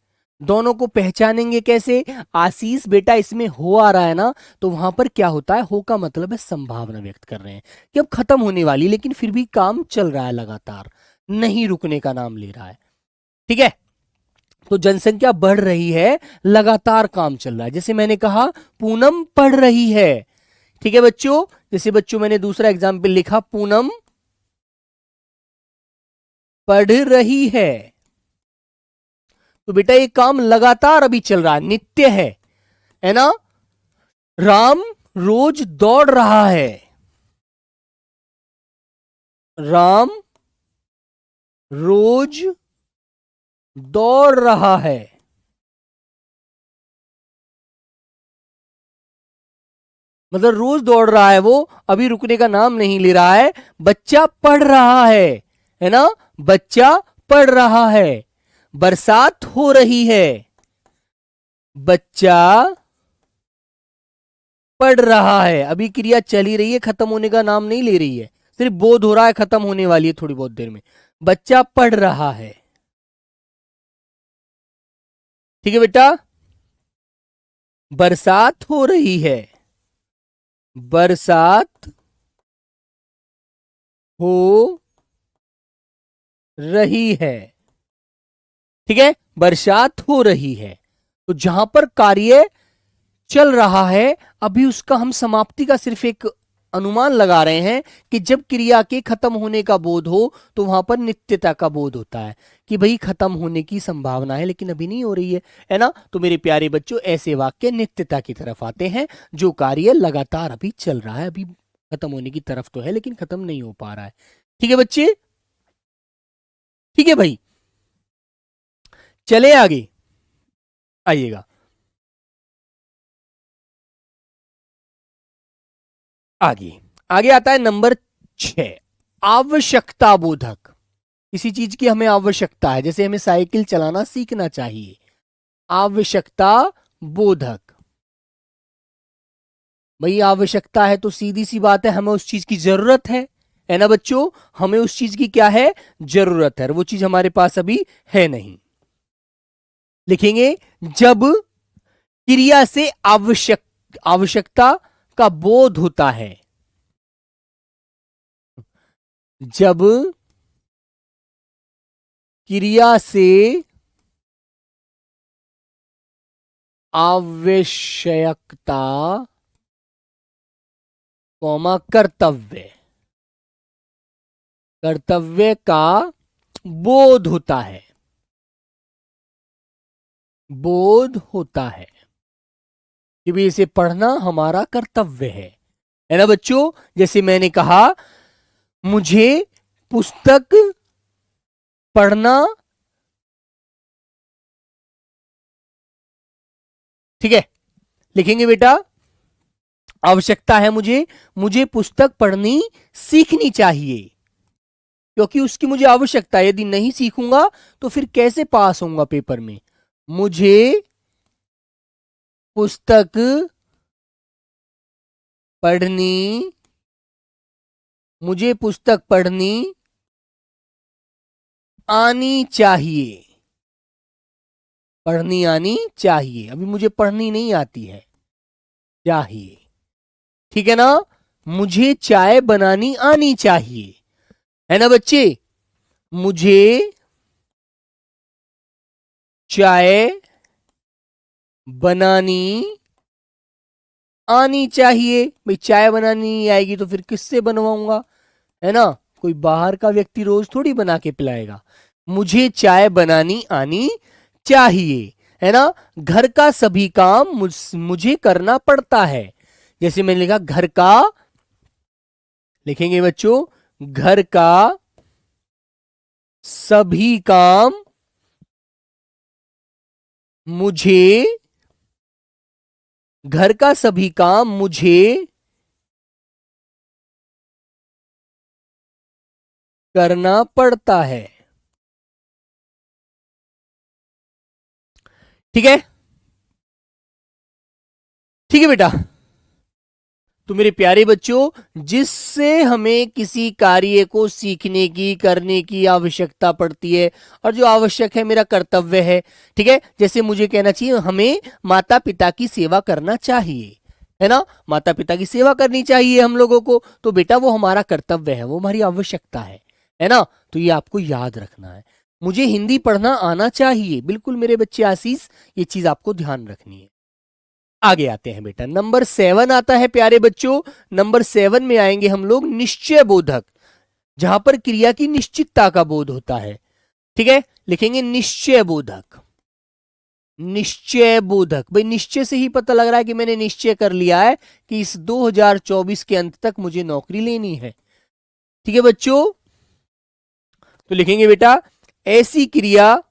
दोनों को पहचानेंगे कैसे, आशीष बेटा इसमें हो आ रहा है ना, तो वहां पर क्या होता है, हो का मतलब है संभावना व्यक्त कर रहे हैं कि अब खत्म होने वाली, लेकिन फिर भी काम चल रहा है, लगातार नहीं रुकने का नाम ले रहा है। ठीक है, तो जनसंख्या बढ़ रही है, लगातार काम चल रहा है। जैसे मैंने कहा पूनम पढ़ रही है। ठीक है बच्चों, जैसे बच्चों मैंने दूसरा एग्जाम्पल लिखा, पूनम पढ़ रही है। तो बेटा ये काम लगातार अभी चल रहा है, नित्य है ना। राम रोज दौड़ रहा है, राम रोज दौड़ रहा है। मतलब रोज दौड़ रहा है वो, अभी रुकने का नाम नहीं ले रहा है। बच्चा पढ़ रहा है ना, बच्चा पढ़ रहा है। बरसात हो रही है, बच्चा पढ़ रहा है। अभी क्रिया चल ही रही है, खत्म होने का नाम नहीं ले रही है, सिर्फ बोध हो रहा है, खत्म होने वाली है थोड़ी बहुत देर में। बच्चा पढ़ रहा है। ठीक है बेटा, बरसात हो रही है, बरसात हो रही है। ठीक है, बरसात हो रही है। तो जहां पर कार्य चल रहा है, अभी उसका हम समाप्ति का सिर्फ एक अनुमान लगा रहे हैं कि जब क्रिया के खत्म होने का बोध हो तो वहां पर नित्यता का बोध होता है कि भाई खत्म होने की संभावना है लेकिन अभी नहीं हो रही है ना। तो मेरे प्यारे बच्चों ऐसे वाक्य नित्यता की तरफ आते हैं, जो कार्य लगातार अभी चल रहा है, अभी खत्म होने की तरफ तो है लेकिन खत्म नहीं हो पा रहा है। ठीक है बच्चे, ठीक है भाई, चले आगे आइएगा। आगे आगे आता है नंबर 6, आवश्यकता बोधक। किसी चीज की हमें आवश्यकता है, जैसे हमें साइकिल चलाना सीखना चाहिए, आवश्यकता बोधक। भाई आवश्यकता है तो सीधी सी बात है हमें उस चीज की जरूरत है ना बच्चों, हमें उस चीज की क्या है, जरूरत है, और वो चीज हमारे पास अभी है नहीं। लिखेंगे जब क्रिया से आवश्यकता का बोध होता है, जब क्रिया से आवश्यकता कौमा कर्तव्य, कर्तव्य का बोध होता है, बोध होता है कि भी इसे पढ़ना हमारा कर्तव्य है ना बच्चों। जैसे मैंने कहा मुझे पुस्तक पढ़ना, ठीक है, लिखेंगे बेटा आवश्यकता है मुझे, मुझे पुस्तक पढ़नी सीखनी चाहिए, क्योंकि उसकी मुझे आवश्यकता है, यदि नहीं सीखूंगा तो फिर कैसे पास होऊंगा पेपर में। मुझे पुस्तक पढ़नी, मुझे पुस्तक पढ़नी आनी चाहिए, पढ़नी आनी चाहिए, अभी मुझे पढ़नी नहीं आती है, चाहिए, ठीक है ना। मुझे चाय बनानी आनी चाहिए, है ना बच्चे, मुझे चाय बनानी आनी चाहिए। भाई चाय बनानी नहीं आएगी तो फिर किससे बनवाऊंगा, है ना, कोई बाहर का व्यक्ति रोज थोड़ी बना के पिलाएगा। मुझे चाय बनानी आनी चाहिए, है ना। घर का सभी काम मुझे करना पड़ता है, जैसे मैंने लिखा घर का, लिखेंगे बच्चों घर का सभी काम मुझे, घर का सभी काम मुझे करना पड़ता है, ठीक है, ठीक है बेटा। तो मेरे प्यारे बच्चों, जिससे हमें किसी कार्य को सीखने की करने की आवश्यकता पड़ती है, और जो आवश्यक है मेरा कर्तव्य है, ठीक है, जैसे मुझे कहना चाहिए हमें माता पिता की सेवा करना चाहिए, है ना, माता पिता की सेवा करनी चाहिए हम लोगों को, तो बेटा वो हमारा कर्तव्य है, वो हमारी आवश्यकता है ना। तो ये आपको याद रखना है। मुझे हिंदी पढ़ना आना चाहिए, बिल्कुल मेरे बच्चे आशीष, ये चीज आपको ध्यान रखनी है। आगे आते हैं बेटा, नंबर 7 आता है प्यारे बच्चों। नंबर 7 में आएंगे हम लोग निश्चय बोधक, जहां पर क्रिया की निश्चितता का बोध होता है, ठीक है, लिखेंगे निश्चय बोधक। निश्चय बोधक, भाई निश्चय से ही पता लग रहा है कि मैंने निश्चय कर लिया है कि इस 2024 के अंत तक मुझे नौकरी लेनी है, ठीक है बच्चों। तो लिखेंगे बेटा ऐसी क्रिया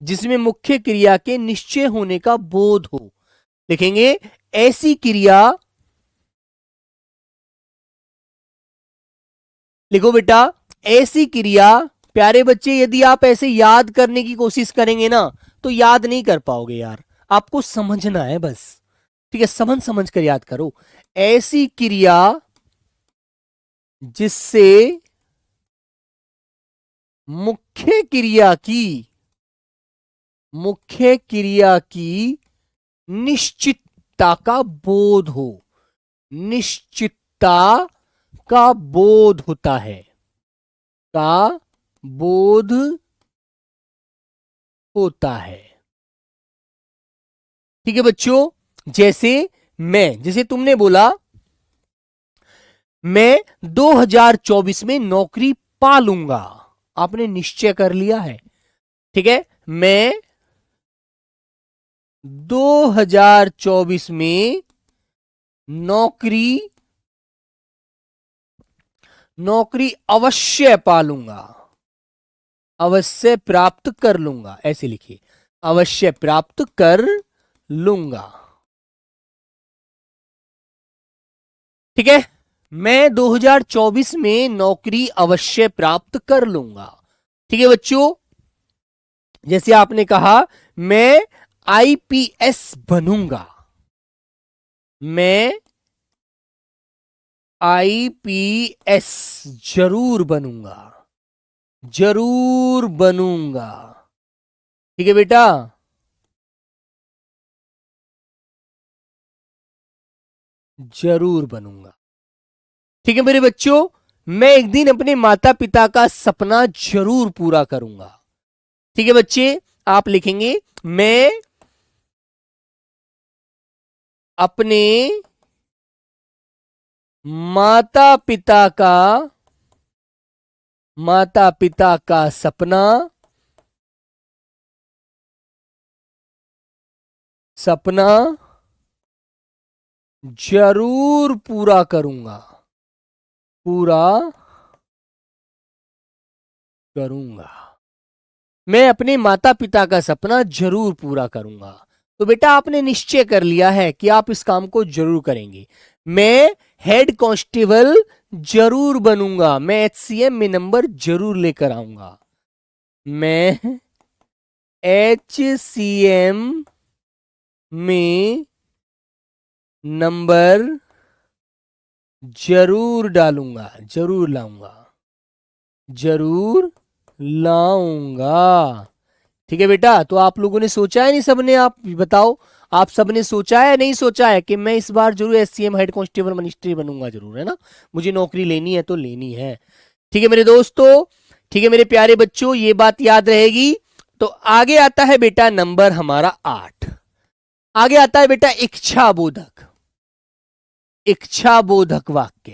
जिसमें मुख्य क्रिया के निश्चय होने का बोध हो, लिखेंगे ऐसी क्रिया, लिखो बेटा ऐसी क्रिया। प्यारे बच्चे यदि आप ऐसे याद करने की कोशिश करेंगे ना तो याद नहीं कर पाओगे यार, आपको समझना है बस, ठीक है, समझ समझ कर याद करो। ऐसी क्रिया जिससे मुख्य क्रिया की, मुख्य क्रिया की निश्चितता का बोध हो, निश्चितता का बोध होता है, का बोध होता है, ठीक है बच्चों। जैसे जैसे तुमने बोला मैं 2024 में नौकरी पा लूंगा, आपने निश्चय कर लिया है, ठीक है, मैं 2024 में नौकरी नौकरी अवश्य पालूंगा, अवश्य प्राप्त कर लूंगा, ऐसे लिखिए, अवश्य प्राप्त कर लूंगा। ठीक है, मैं 2024 में नौकरी अवश्य प्राप्त कर लूंगा। ठीक है बच्चों, जैसे आपने कहा मैं आईपीएस बनूंगा, मैं आईपीएस जरूर बनूंगा, जरूर बनूंगा। ठीक है बेटा, जरूर बनूंगा। ठीक है मेरे बच्चों, मैं एक दिन अपने माता पिता का सपना जरूर पूरा करूंगा। ठीक है बच्चे, आप लिखेंगे मैं अपने माता पिता का सपना जरूर पूरा करूंगा, पूरा करूंगा। मैं अपने माता पिता का सपना जरूर पूरा करूंगा। तो बेटा आपने निश्चय कर लिया है कि आप इस काम को जरूर करेंगे। मैं हेड कांस्टेबल जरूर बनूंगा, मैं एचसीएम में नंबर जरूर लेकर आऊंगा, मैं एचसीएम में नंबर जरूर डालूंगा, जरूर लाऊंगा, जरूर लाऊंगा। ठीक है बेटा, तो आप लोगों ने सोचा है नहीं सबने, आप बताओ, आप सबने सोचा है नहीं सोचा है कि मैं इस बार जरूर एससीएम हेड कांस्टेबल मिनिस्ट्री बनूंगा जरूर, है ना, मुझे नौकरी लेनी है तो लेनी है। ठीक है मेरे दोस्तों, ठीक है मेरे प्यारे बच्चों, ये बात याद रहेगी। तो आगे आता है बेटा नंबर हमारा 8, आगे आता है बेटा इच्छा बोधक, इच्छा बोधक वाक्य।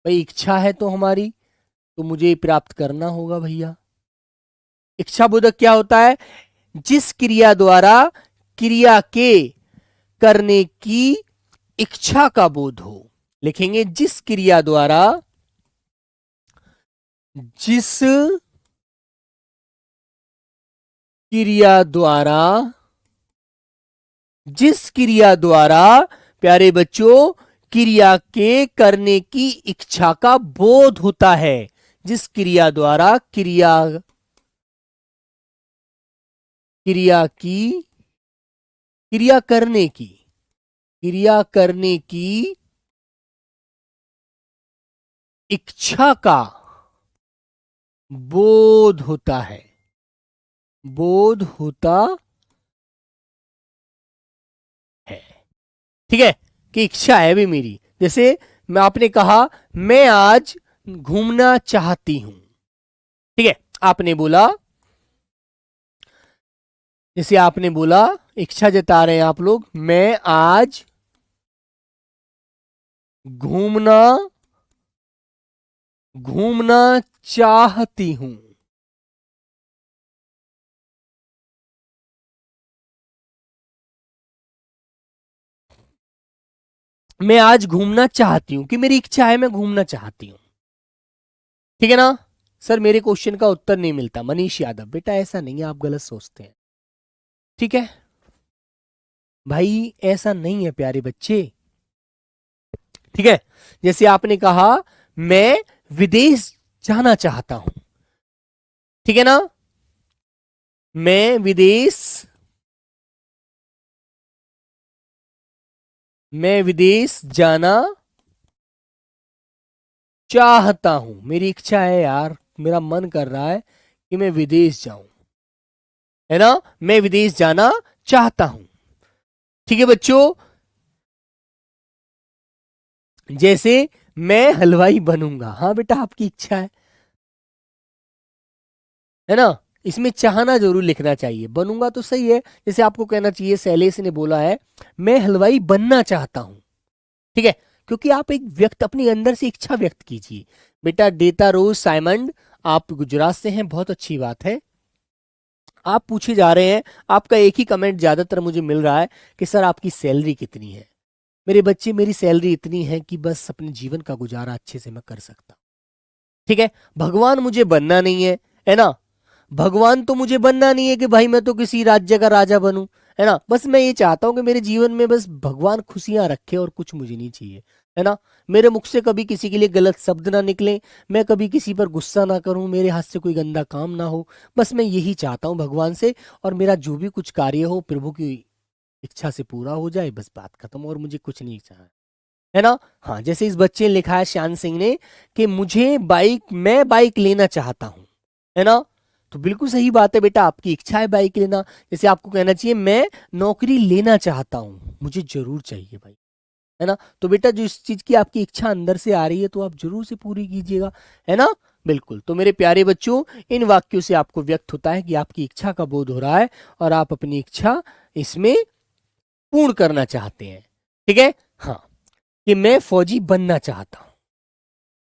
भाई इच्छा है तो हमारी, तो मुझे प्राप्त करना होगा भैया। इच्छा बोधक क्या होता है? जिस क्रिया द्वारा क्रिया के करने की इच्छा का बोध हो। लिखेंगे जिस क्रिया द्वारा, जिस क्रिया द्वारा, जिस क्रिया द्वारा प्यारे बच्चों क्रिया के करने की इच्छा का बोध होता है, जिस क्रिया द्वारा क्रिया करने की इच्छा का बोध होता है, बोध होता है। ठीक है, कि इच्छा है भी मेरी। जैसे मैं आपने कहा मैं आज घूमना चाहती हूं। ठीक है, आपने बोला, जैसे आपने बोला, इच्छा जता रहे हैं आप लोग, मैं आज घूमना चाहती हूं। मैं आज घूमना चाहती हूं, कि मेरी इच्छा है, मैं घूमना चाहती हूं। ठीक है ना सर, मेरे क्वेश्चन का उत्तर नहीं मिलता। मनीष यादव, बेटा ऐसा नहीं है, आप गलत सोचते हैं। ठीक है भाई, ऐसा नहीं है प्यारे बच्चे। ठीक है, जैसे आपने कहा मैं विदेश जाना चाहता हूं। ठीक है ना, मैं विदेश जाना चाहता हूं, मेरी इच्छा है यार, मेरा मन कर रहा है कि मैं विदेश जाऊं, है ना, मैं विदेश जाना चाहता हूं। ठीक है बच्चों, जैसे मैं हलवाई बनूंगा, हाँ बेटा आपकी इच्छा है ना, इसमें चाहना जरूर लिखना चाहिए, बनूंगा तो सही है। जैसे आपको कहना चाहिए शैलेश ने बोला है मैं हलवाई बनना चाहता हूं। ठीक है, क्योंकि आप एक व्यक्त अपने अंदर से इच्छा व्यक्त कीजिए। बेटा डेटा रोज साइमंड, आप गुजरात से हैं, बहुत अच्छी बात है। आप पूछे जा रहे हैं, आपका एक ही कमेंट ज्यादातर मुझे मिल रहा है कि सर आपकी सैलरी कितनी है। मेरे बच्चे मेरी सैलरी इतनी है कि बस अपने जीवन का गुजारा अच्छे से मैं कर सकता हूं। ठीक है, भगवान मुझे बनना नहीं है ना, भगवान तो मुझे बनना नहीं है कि भाई मैं तो किसी राज्य का राजा बनूं, है ना। बस मैं ये चाहता हूं कि मेरे जीवन में बस भगवान खुशियां रखे और कुछ मुझे नहीं चाहिए, है ना। मेरे मुख से कभी किसी के लिए गलत शब्द ना निकले, मैं कभी किसी पर गुस्सा ना करूं, मेरे हाथ से कोई गंदा काम ना हो। बस मैं यही चाहता हूं भगवान से, और मेरा जो भी कुछ कार्य हो प्रभु की इच्छा से पूरा हो जाए, बस बात खत्म, और मुझे कुछ नहीं चाहिए, है ना। हाँ, जैसे इस बच्चे ने लिखा है श्यान सिंह ने कि मैं बाइक लेना चाहता हूं, है ना। तो बिल्कुल सही बात है बेटा, आपकी इच्छा है बाइक लेना। जैसे आपको कहना चाहिए मैं नौकरी लेना चाहता हूं, मुझे जरूर चाहिए भाई, है ना। तो बेटा जो इस चीज की आपकी इच्छा अंदर से आ रही है तो आप जरूर से पूरी कीजिएगा, है ना। बिल्कुल। तो मेरे प्यारे बच्चों, इन वाक्यों से आपको व्यक्त होता है कि आपकी इच्छा का बोध हो रहा है और आप अपनी इच्छा इसमें पूर्ण करना चाहते हैं। ठीक है, हाँ, कि मैं फौजी बनना चाहता हूं,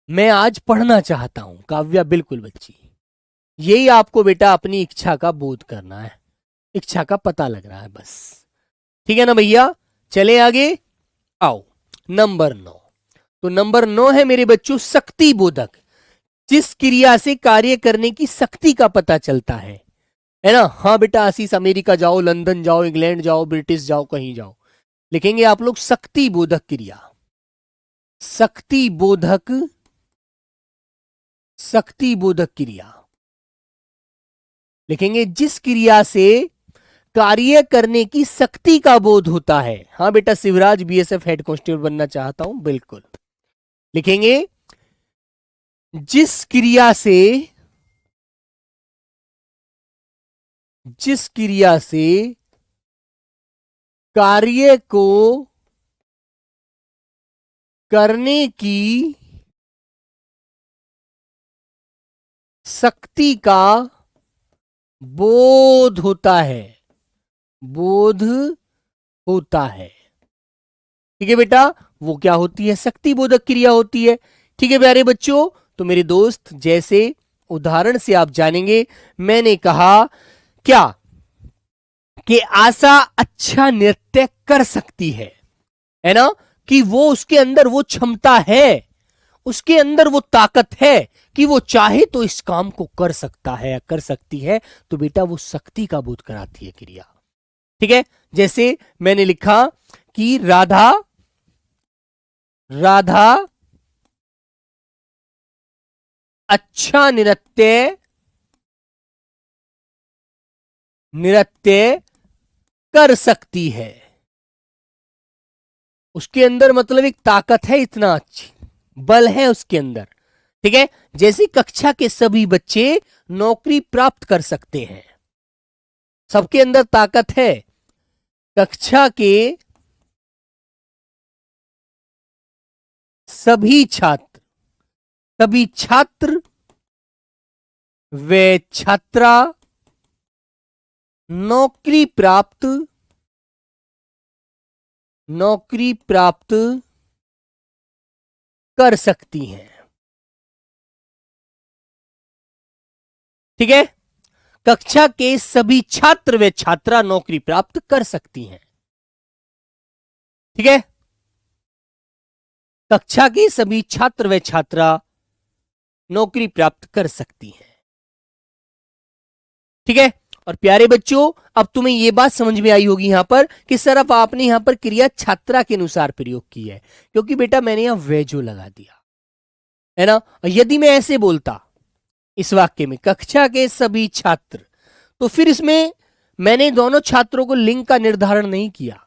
मैं आज पढ़ना चाहता हूं। काव्या, बिल्कुल बच्ची, यही आपको बेटा अपनी इच्छा का बोध करना है, इच्छा का पता लग रहा है बस। ठीक है ना भैया, चले आगे, आओ नंबर 9। तो नंबर 9 है मेरे बच्चों शक्ति बोधक, जिस क्रिया से कार्य करने की शक्ति का पता चलता है ना। हाँ बेटा आशीष, अमेरिका जाओ, लंदन जाओ, इंग्लैंड जाओ, ब्रिटिश जाओ, कहीं जाओ, लिखेंगे आप लोग शक्ति बोधक क्रिया, शक्ति बोधक, शक्ति बोधक क्रिया लिखेंगे जिस क्रिया से कार्य करने की शक्ति का बोध होता है। हाँ बेटा शिवराज, बीएसएफ हेड कांस्टेबल बनना चाहता हूं, बिल्कुल लिखेंगे जिस क्रिया से, जिस क्रिया से कार्य को करने की शक्ति का बोध होता है, बोध होता है। ठीक है बेटा, वो क्या होती है, शक्ति बोधक क्रिया होती है। ठीक है प्यारे बच्चों, तो मेरे दोस्त जैसे उदाहरण से आप जानेंगे, मैंने कहा क्या कि आशा अच्छा नृत्य कर सकती है ना, कि वो उसके अंदर वो क्षमता है, उसके अंदर वो ताकत है कि वो चाहे तो इस काम को कर सकता है, कर सकती है। तो बेटा वो शक्ति का बोध कराती है क्रिया। ठीक है, जैसे मैंने लिखा कि राधा, राधा अच्छा नृत्य, नृत्य कर सकती है। उसके अंदर मतलब एक ताकत है, इतना अच्छी बल है उसके अंदर। ठीक है, जैसे कक्षा के सभी बच्चे नौकरी प्राप्त कर सकते हैं, सबके अंदर ताकत है। कक्षा के सभी छात्र, सभी छात्र व छात्रा नौकरी प्राप्त, नौकरी प्राप्त कर सकती हैं। ठीक है, कक्षा के सभी छात्र व छात्रा नौकरी प्राप्त कर सकती हैं। ठीक है, कक्षा के सभी छात्र व छात्रा नौकरी प्राप्त कर सकती हैं। ठीक है, और प्यारे बच्चों अब तुम्हें यह बात समझ में आई होगी यहां पर कि सर अब आपने यहां पर क्रिया छात्रा के अनुसार प्रयोग की है, क्योंकि बेटा मैंने यहां वेजो लगा दिया, है ना। यदि मैं ऐसे बोलता इस वाक्य में कक्षा के सभी छात्र, तो फिर इसमें मैंने दोनों छात्रों को लिंग का निर्धारण नहीं किया।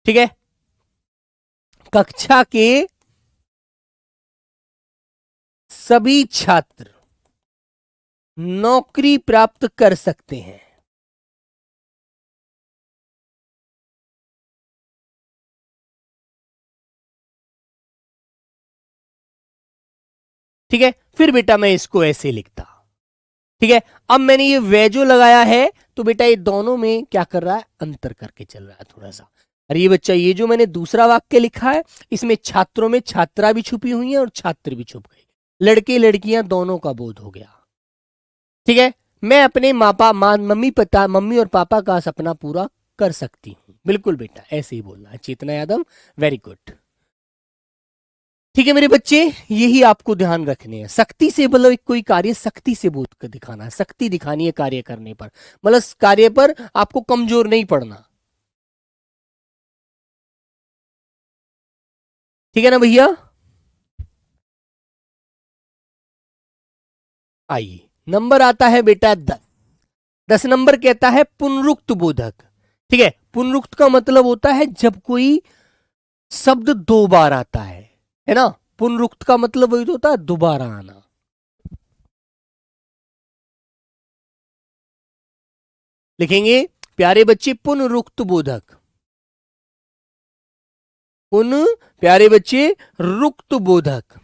ठीक है, कक्षा के सभी छात्र नौकरी प्राप्त कर सकते हैं। ठीक है, फिर बेटा मैं इसको ऐसे लिखता। ठीक है, अब मैंने ये वेजो लगाया है, तो बेटा ये दोनों में क्या कर रहा है, अंतर करके चल रहा है थोड़ा सा। अरे ये बच्चा, ये जो मैंने दूसरा वाक्य लिखा है इसमें छात्रों में छात्रा भी छुपी हुई है और छात्र भी छुप गए, लड़के लड़कियां दोनों का बोध हो गया। ठीक है, मैं अपने मम्मी और पापा का सपना पूरा कर सकती हूं। बिल्कुल बेटा, ऐसे ही बोलना है। चेतना यादव, वेरी गुड। ठीक है मेरे बच्चे, यही आपको ध्यान रखने हैं। सख्ती से मतलब कोई कार्य सख्ती से बोध कर दिखाना है, सख्ती दिखानी है कार्य करने पर, मतलब कार्य पर आपको कमजोर नहीं पड़ना। ठीक है ना भैया? आइए, नंबर आता है बेटा 10। 10 नंबर कहता है पुनरुक्त बोधक। ठीक है, पुनरुक्त का मतलब होता है जब कोई शब्द दो बार आता है ना? पुनरुक्त का मतलब वही तो होता है दोबारा आना। लिखेंगे प्यारे बच्चे पुनरुक्त बोधक। प्यारे बच्चे रुक्त बोधक।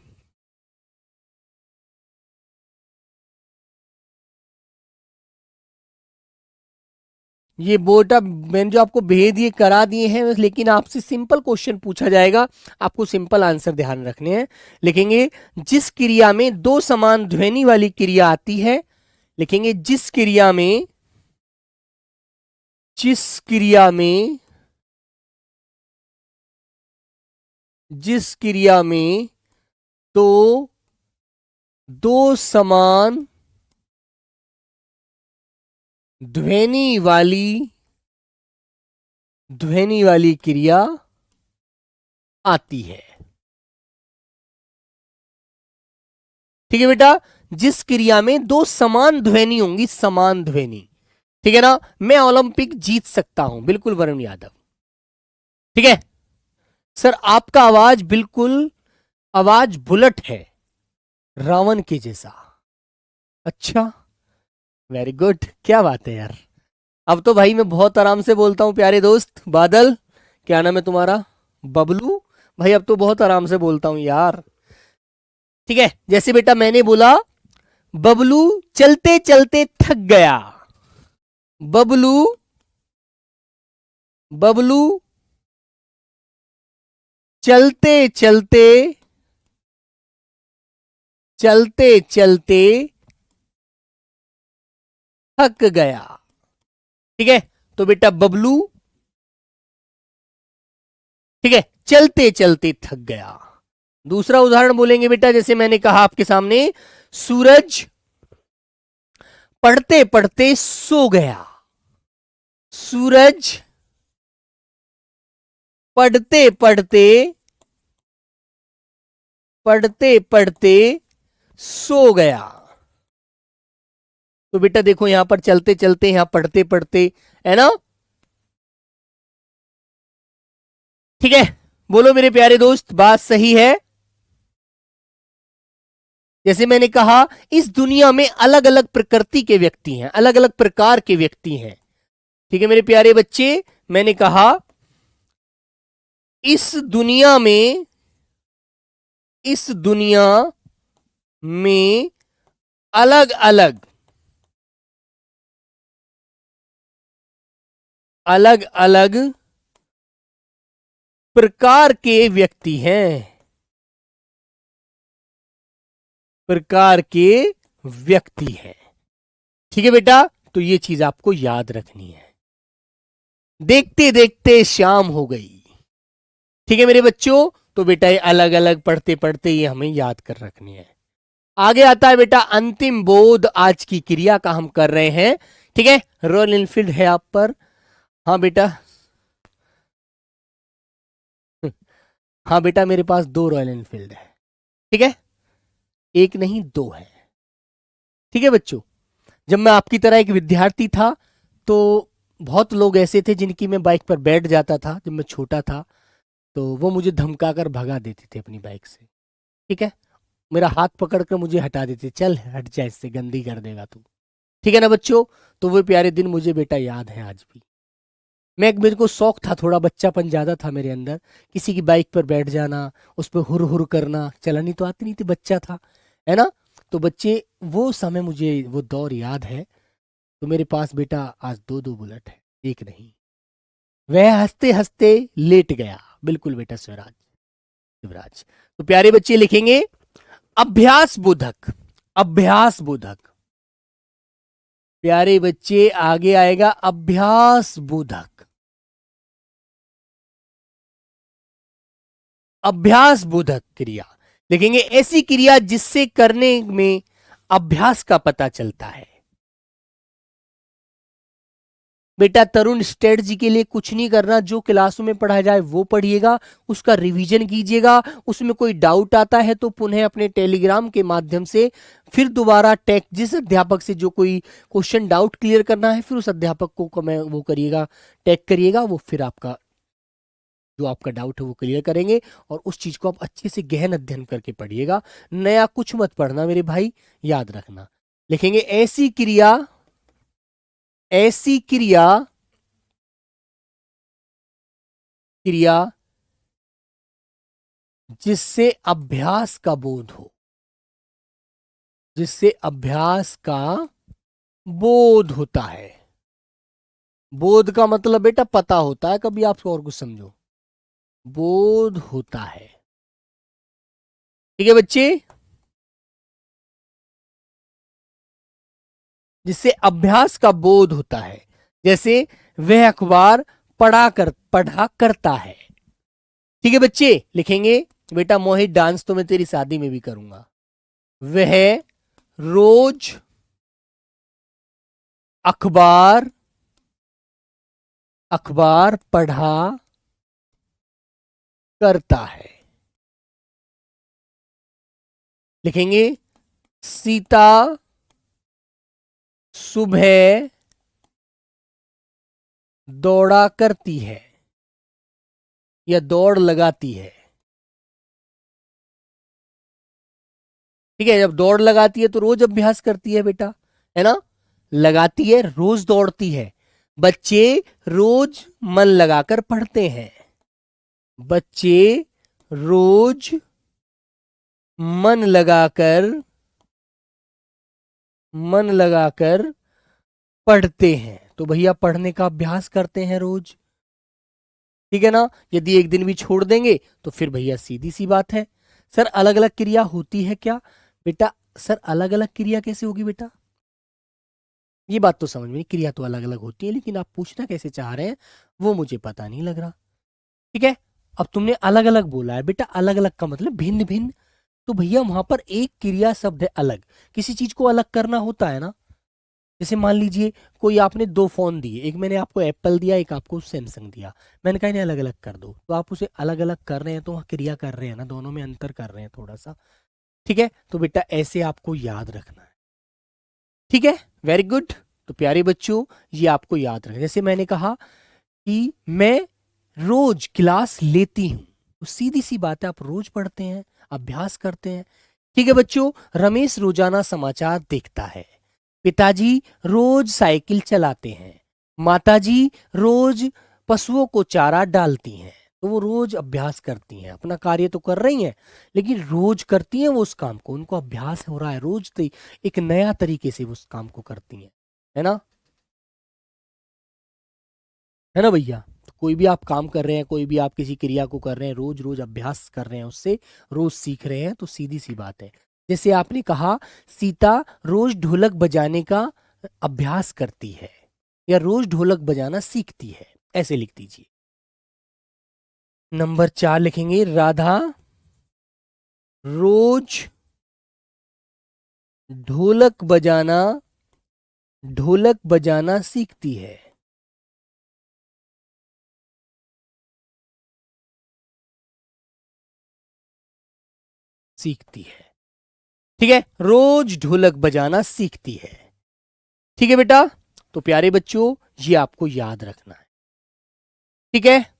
ये बोटा मैंने जो आपको भेद ये करा दिए हैं, लेकिन आपसे सिंपल क्वेश्चन पूछा जाएगा, आपको सिंपल आंसर ध्यान रखने हैं। लिखेंगे जिस क्रिया में दो समान ध्वनि वाली क्रिया आती है। लिखेंगे जिस क्रिया में जिस क्रिया में जिस क्रिया में तो दो समान ध्वनि वाली क्रिया आती है। ठीक है बेटा, जिस क्रिया में दो समान ध्वनि होंगी, समान ध्वनि। ठीक है ना? मैं ओलंपिक जीत सकता हूं, बिल्कुल वरुण यादव। ठीक है सर, आपका आवाज बिल्कुल आवाज बुलेट है, रावण के जैसा। अच्छा, वेरी गुड, क्या बात है यार। अब तो भाई मैं बहुत आराम से बोलता हूं प्यारे दोस्त। बादल, क्या नाम है तुम्हारा? बबलू भाई, अब तो बहुत आराम से बोलता हूं यार। ठीक है, जैसे बेटा मैंने बोला, बबलू चलते चलते थक गया। बबलू बबलू चलते चलते चलते चलते थक गया। ठीक है, तो बेटा बबलू, ठीक है, चलते चलते थक गया। दूसरा उदाहरण बोलेंगे बेटा, जैसे मैंने कहा आपके सामने, सूरज पढ़ते पढ़ते सो गया। सूरज पढ़ते पढ़ते पढ़ते पढ़ते सो गया। तो बेटा देखो, यहां पर चलते चलते, यहां पढ़ते पढ़ते, है ना? ठीक है, बोलो मेरे प्यारे दोस्त, बात सही है? जैसे मैंने कहा, इस दुनिया में अलग अलग प्रकृति के व्यक्ति हैं, अलग अलग प्रकार के व्यक्ति हैं। ठीक है मेरे प्यारे बच्चे, मैंने कहा इस दुनिया में अलग अलग अलग अलग प्रकार के व्यक्ति हैं, प्रकार के व्यक्ति हैं। ठीक है बेटा, तो ये चीज आपको याद रखनी है। देखते देखते शाम हो गई। ठीक है मेरे बच्चों, तो बेटा ये अलग अलग पढ़ते पढ़ते ये हमें याद कर रखनी है। आगे आता है बेटा अंतिम बोध, आज की क्रिया का हम कर रहे हैं। ठीक है, रॉयल एनफील्ड है आप पर। हाँ बेटा, हाँ बेटा, मेरे पास 2 रॉयल एनफील्ड है। ठीक है, एक नहीं 2 है। ठीक है बच्चों, जब मैं आपकी तरह एक विद्यार्थी था, तो बहुत लोग ऐसे थे जिनकी मैं बाइक पर बैठ जाता था जब मैं छोटा था, तो वो मुझे धमका कर भगा देते थे अपनी बाइक से। ठीक है, मेरा हाथ पकड़कर मुझे हटा देते, चल हट जा, इससे गंदी कर देगा तू। ठीक है ना बच्चों? तो वो प्यारे दिन मुझे बेटा याद है आज भी। मेरे को शौक था, थोड़ा बच्चापन ज्यादा था मेरे अंदर, किसी की बाइक पर बैठ जाना, उस पर हुर हुर करना। चलानी तो आती नहीं थी, बच्चा था, है ना? तो बच्चे, वो समय मुझे, वो दौर याद है। तो मेरे पास बेटा आज 2 बुलेट है, एक नहीं। वह हंसते हंसते लेट गया। बिल्कुल बेटा शिवराज, शिवराज। तो प्यारे बच्चे लिखेंगे अभ्यास बोधक, अभ्यास बोधक। प्यारे बच्चे, आगे आएगा अभ्यास बोधक। अभ्यास बोधक क्रिया लिखेंगे, ऐसी क्रिया जिससे करने में अभ्यास का पता चलता है। बेटा तरुण, स्ट्रेटजी के लिए कुछ नहीं करना, जो क्लासों में पढ़ाया जाए वो पढ़िएगा, उसका रिवीजन कीजिएगा, उसमें कोई डाउट आता है तो पुनः अपने टेलीग्राम के माध्यम से फिर दोबारा टैग, जिस अध्यापक से जो कोई क्वेश्चन डाउट क्लियर करना है फिर उस अध्यापक को वो करिएगा, टैग करिएगा, वो फिर आपका जो आपका डाउट है वो क्लियर करेंगे और उस चीज को आप अच्छे से गहन अध्ययन करके पढ़िएगा। नया कुछ मत पढ़ना मेरे भाई, याद रखना। लिखेंगे ऐसी क्रिया, ऐसी क्रिया, क्रिया जिससे अभ्यास का बोध हो, जिससे अभ्यास का बोध होता है। बोध का मतलब बेटा पता होता है, कभी आप और कुछ समझो, बोध होता है। ठीक है बच्चे, जिससे अभ्यास का बोध होता है, जैसे वह अखबार पढ़ा करता है। ठीक है बच्चे, लिखेंगे बेटा मोहित डांस तो मैं तेरी शादी में भी करूंगा। वह रोज अखबार पढ़ा करता है। लिखेंगे सीता सुबह दौड़ा करती है या दौड़ लगाती है। ठीक है, जब दौड़ लगाती है तो रोज अभ्यास करती है बेटा, है ना, लगाती है, रोज दौड़ती है। बच्चे रोज मन लगाकर पढ़ते हैं, बच्चे रोज मन लगाकर पढ़ते हैं, तो भैया पढ़ने का अभ्यास करते हैं रोज। ठीक है ना, यदि एक दिन भी छोड़ देंगे तो फिर भैया सीधी सी बात है। सर अलग अलग क्रिया होती है क्या? बेटा सर अलग अलग क्रिया कैसे होगी बेटा, ये बात तो समझ में नहीं, क्रिया तो अलग अलग होती है, लेकिन आप पूछना कैसे चाह रहे हैं वो मुझे पता नहीं लग रहा। ठीक है, अब तुमने अलग अलग बोला है बेटा, अलग अलग का मतलब भिन्न भिन्न, तो भैया वहां पर एक क्रिया शब्द है अलग, किसी चीज को अलग करना होता है ना। जैसे मान लीजिए कोई आपने दो फोन दिए, एक मैंने आपको एप्पल दिया, एक आपको सैमसंग दिया, मैंने कहा इन्हें अलग अलग कर दो, तो आप उसे अलग अलग कर रहे हैं तो वहाँ क्रिया कर रहे हैं ना, दोनों में अंतर कर रहे हैं थोड़ा सा। ठीक है, तो बेटा ऐसे आपको याद रखना है। ठीक है, वेरी गुड। तो प्यारे बच्चों ये आपको याद रखना, जैसे मैंने कहा कि मैं रोज क्लास लेती हूं, तो सीधी सी बात है आप रोज पढ़ते हैं, अभ्यास करते हैं। ठीक है बच्चों, रमेश रोजाना समाचार देखता है, पिताजी रोज साइकिल चलाते हैं, माताजी रोज पशुओं को चारा डालती हैं, तो वो रोज अभ्यास करती हैं, अपना कार्य तो कर रही हैं लेकिन रोज करती हैं वो उस काम को, उनको अभ्यास हो रहा है, रोज एक नया तरीके से वो उस काम को करती हैं, है ना, है ना भैया। तो कोई भी आप काम कर रहे हैं, कोई भी आप किसी क्रिया को कर रहे हैं, रोज रोज अभ्यास कर रहे हैं उससे, रोज सीख रहे हैं, तो सीधी सी बात है। जैसे आपने कहा सीता रोज ढोलक बजाने का अभ्यास करती है या रोज ढोलक बजाना सीखती है, ऐसे लिख दीजिए। नंबर 4 लिखेंगे राधा रोज ढोलक बजाना सीखती है। सीखती है, ठीक है, रोज ढोलक बजाना सीखती है। ठीक है बेटा, तो प्यारे बच्चों ये आपको याद रखना है। ठीक है,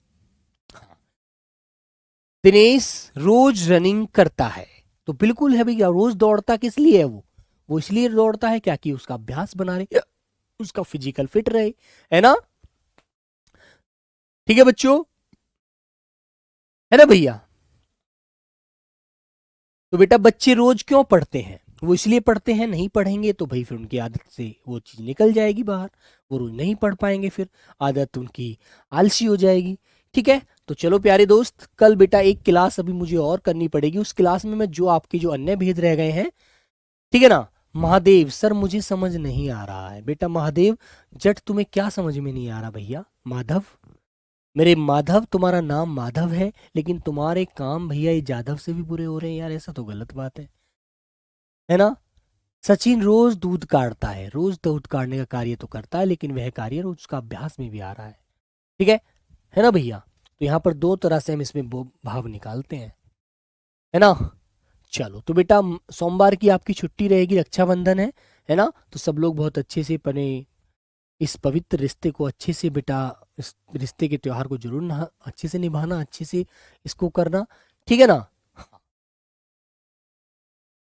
दिनेश रोज रनिंग करता है, तो बिल्कुल है भैया, रोज दौड़ता किस लिए है वो इसलिए दौड़ता है क्या कि उसका अभ्यास बना रहे, उसका फिजिकल फिट रहे, है ना। ठीक है बच्चों, है ना भैया। तो बेटा बच्चे रोज क्यों पढ़ते हैं, वो इसलिए पढ़ते हैं, नहीं पढ़ेंगे तो भाई फिर उनकी आदत से वो चीज निकल जाएगी बाहर, वो रोज नहीं पढ़ पाएंगे, फिर आदत उनकी आलसी हो जाएगी। ठीक है, तो चलो प्यारे दोस्त, कल बेटा एक क्लास अभी मुझे और करनी पड़ेगी, उस क्लास में मैं जो आपके जो अन्य भेद रह गए हैं, ठीक है ना। महादेव सर मुझे समझ नहीं आ रहा है, बेटा महादेव जट तुम्हें क्या समझ में नहीं आ रहा भैया, माधव मेरे माधव, तुम्हारा नाम माधव है लेकिन तुम्हारे काम भैया ये जाधव से भी बुरे हो रहे हैं यार, ऐसा तो गलत बात है ना। सचिन रोज दूध काटता है, रोज दूध काटने का कार्य तो करता है लेकिन वह कार्य रोज उसका अभ्यास में भी आ रहा है। ठीक है ना भैया। तो यहाँ पर दो तरह से हम इसमें भाव निकालते हैं, है ना। चलो तो बेटा सोमवार की आपकी छुट्टी रहेगी, रक्षाबंधन है ना। तो सब लोग बहुत अच्छे से अपने इस पवित्र रिश्ते को अच्छे से बेटा, इस रिश्ते के त्योहार को जरूर अच्छे से निभाना, अच्छे से इसको करना, ठीक है ना।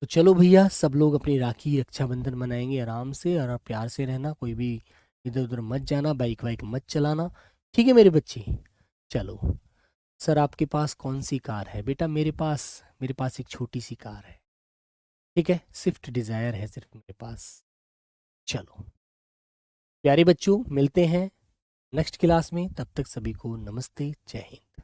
तो चलो भैया, सब लोग अपनी राखी रक्षाबंधन मनाएंगे आराम से, और प्यार से रहना, कोई भी इधर उधर मत जाना, बाइक वाइक मत चलाना, ठीक है मेरे बच्चे। चलो, सर आपके पास कौन सी कार है बेटा? मेरे पास एक छोटी सी कार है, ठीक है, स्विफ्ट डिजायर है सिर्फ मेरे पास। चलो प्यारे बच्चों, मिलते हैं नेक्स्ट क्लास में, तब तक सभी को नमस्ते, जय हिंद।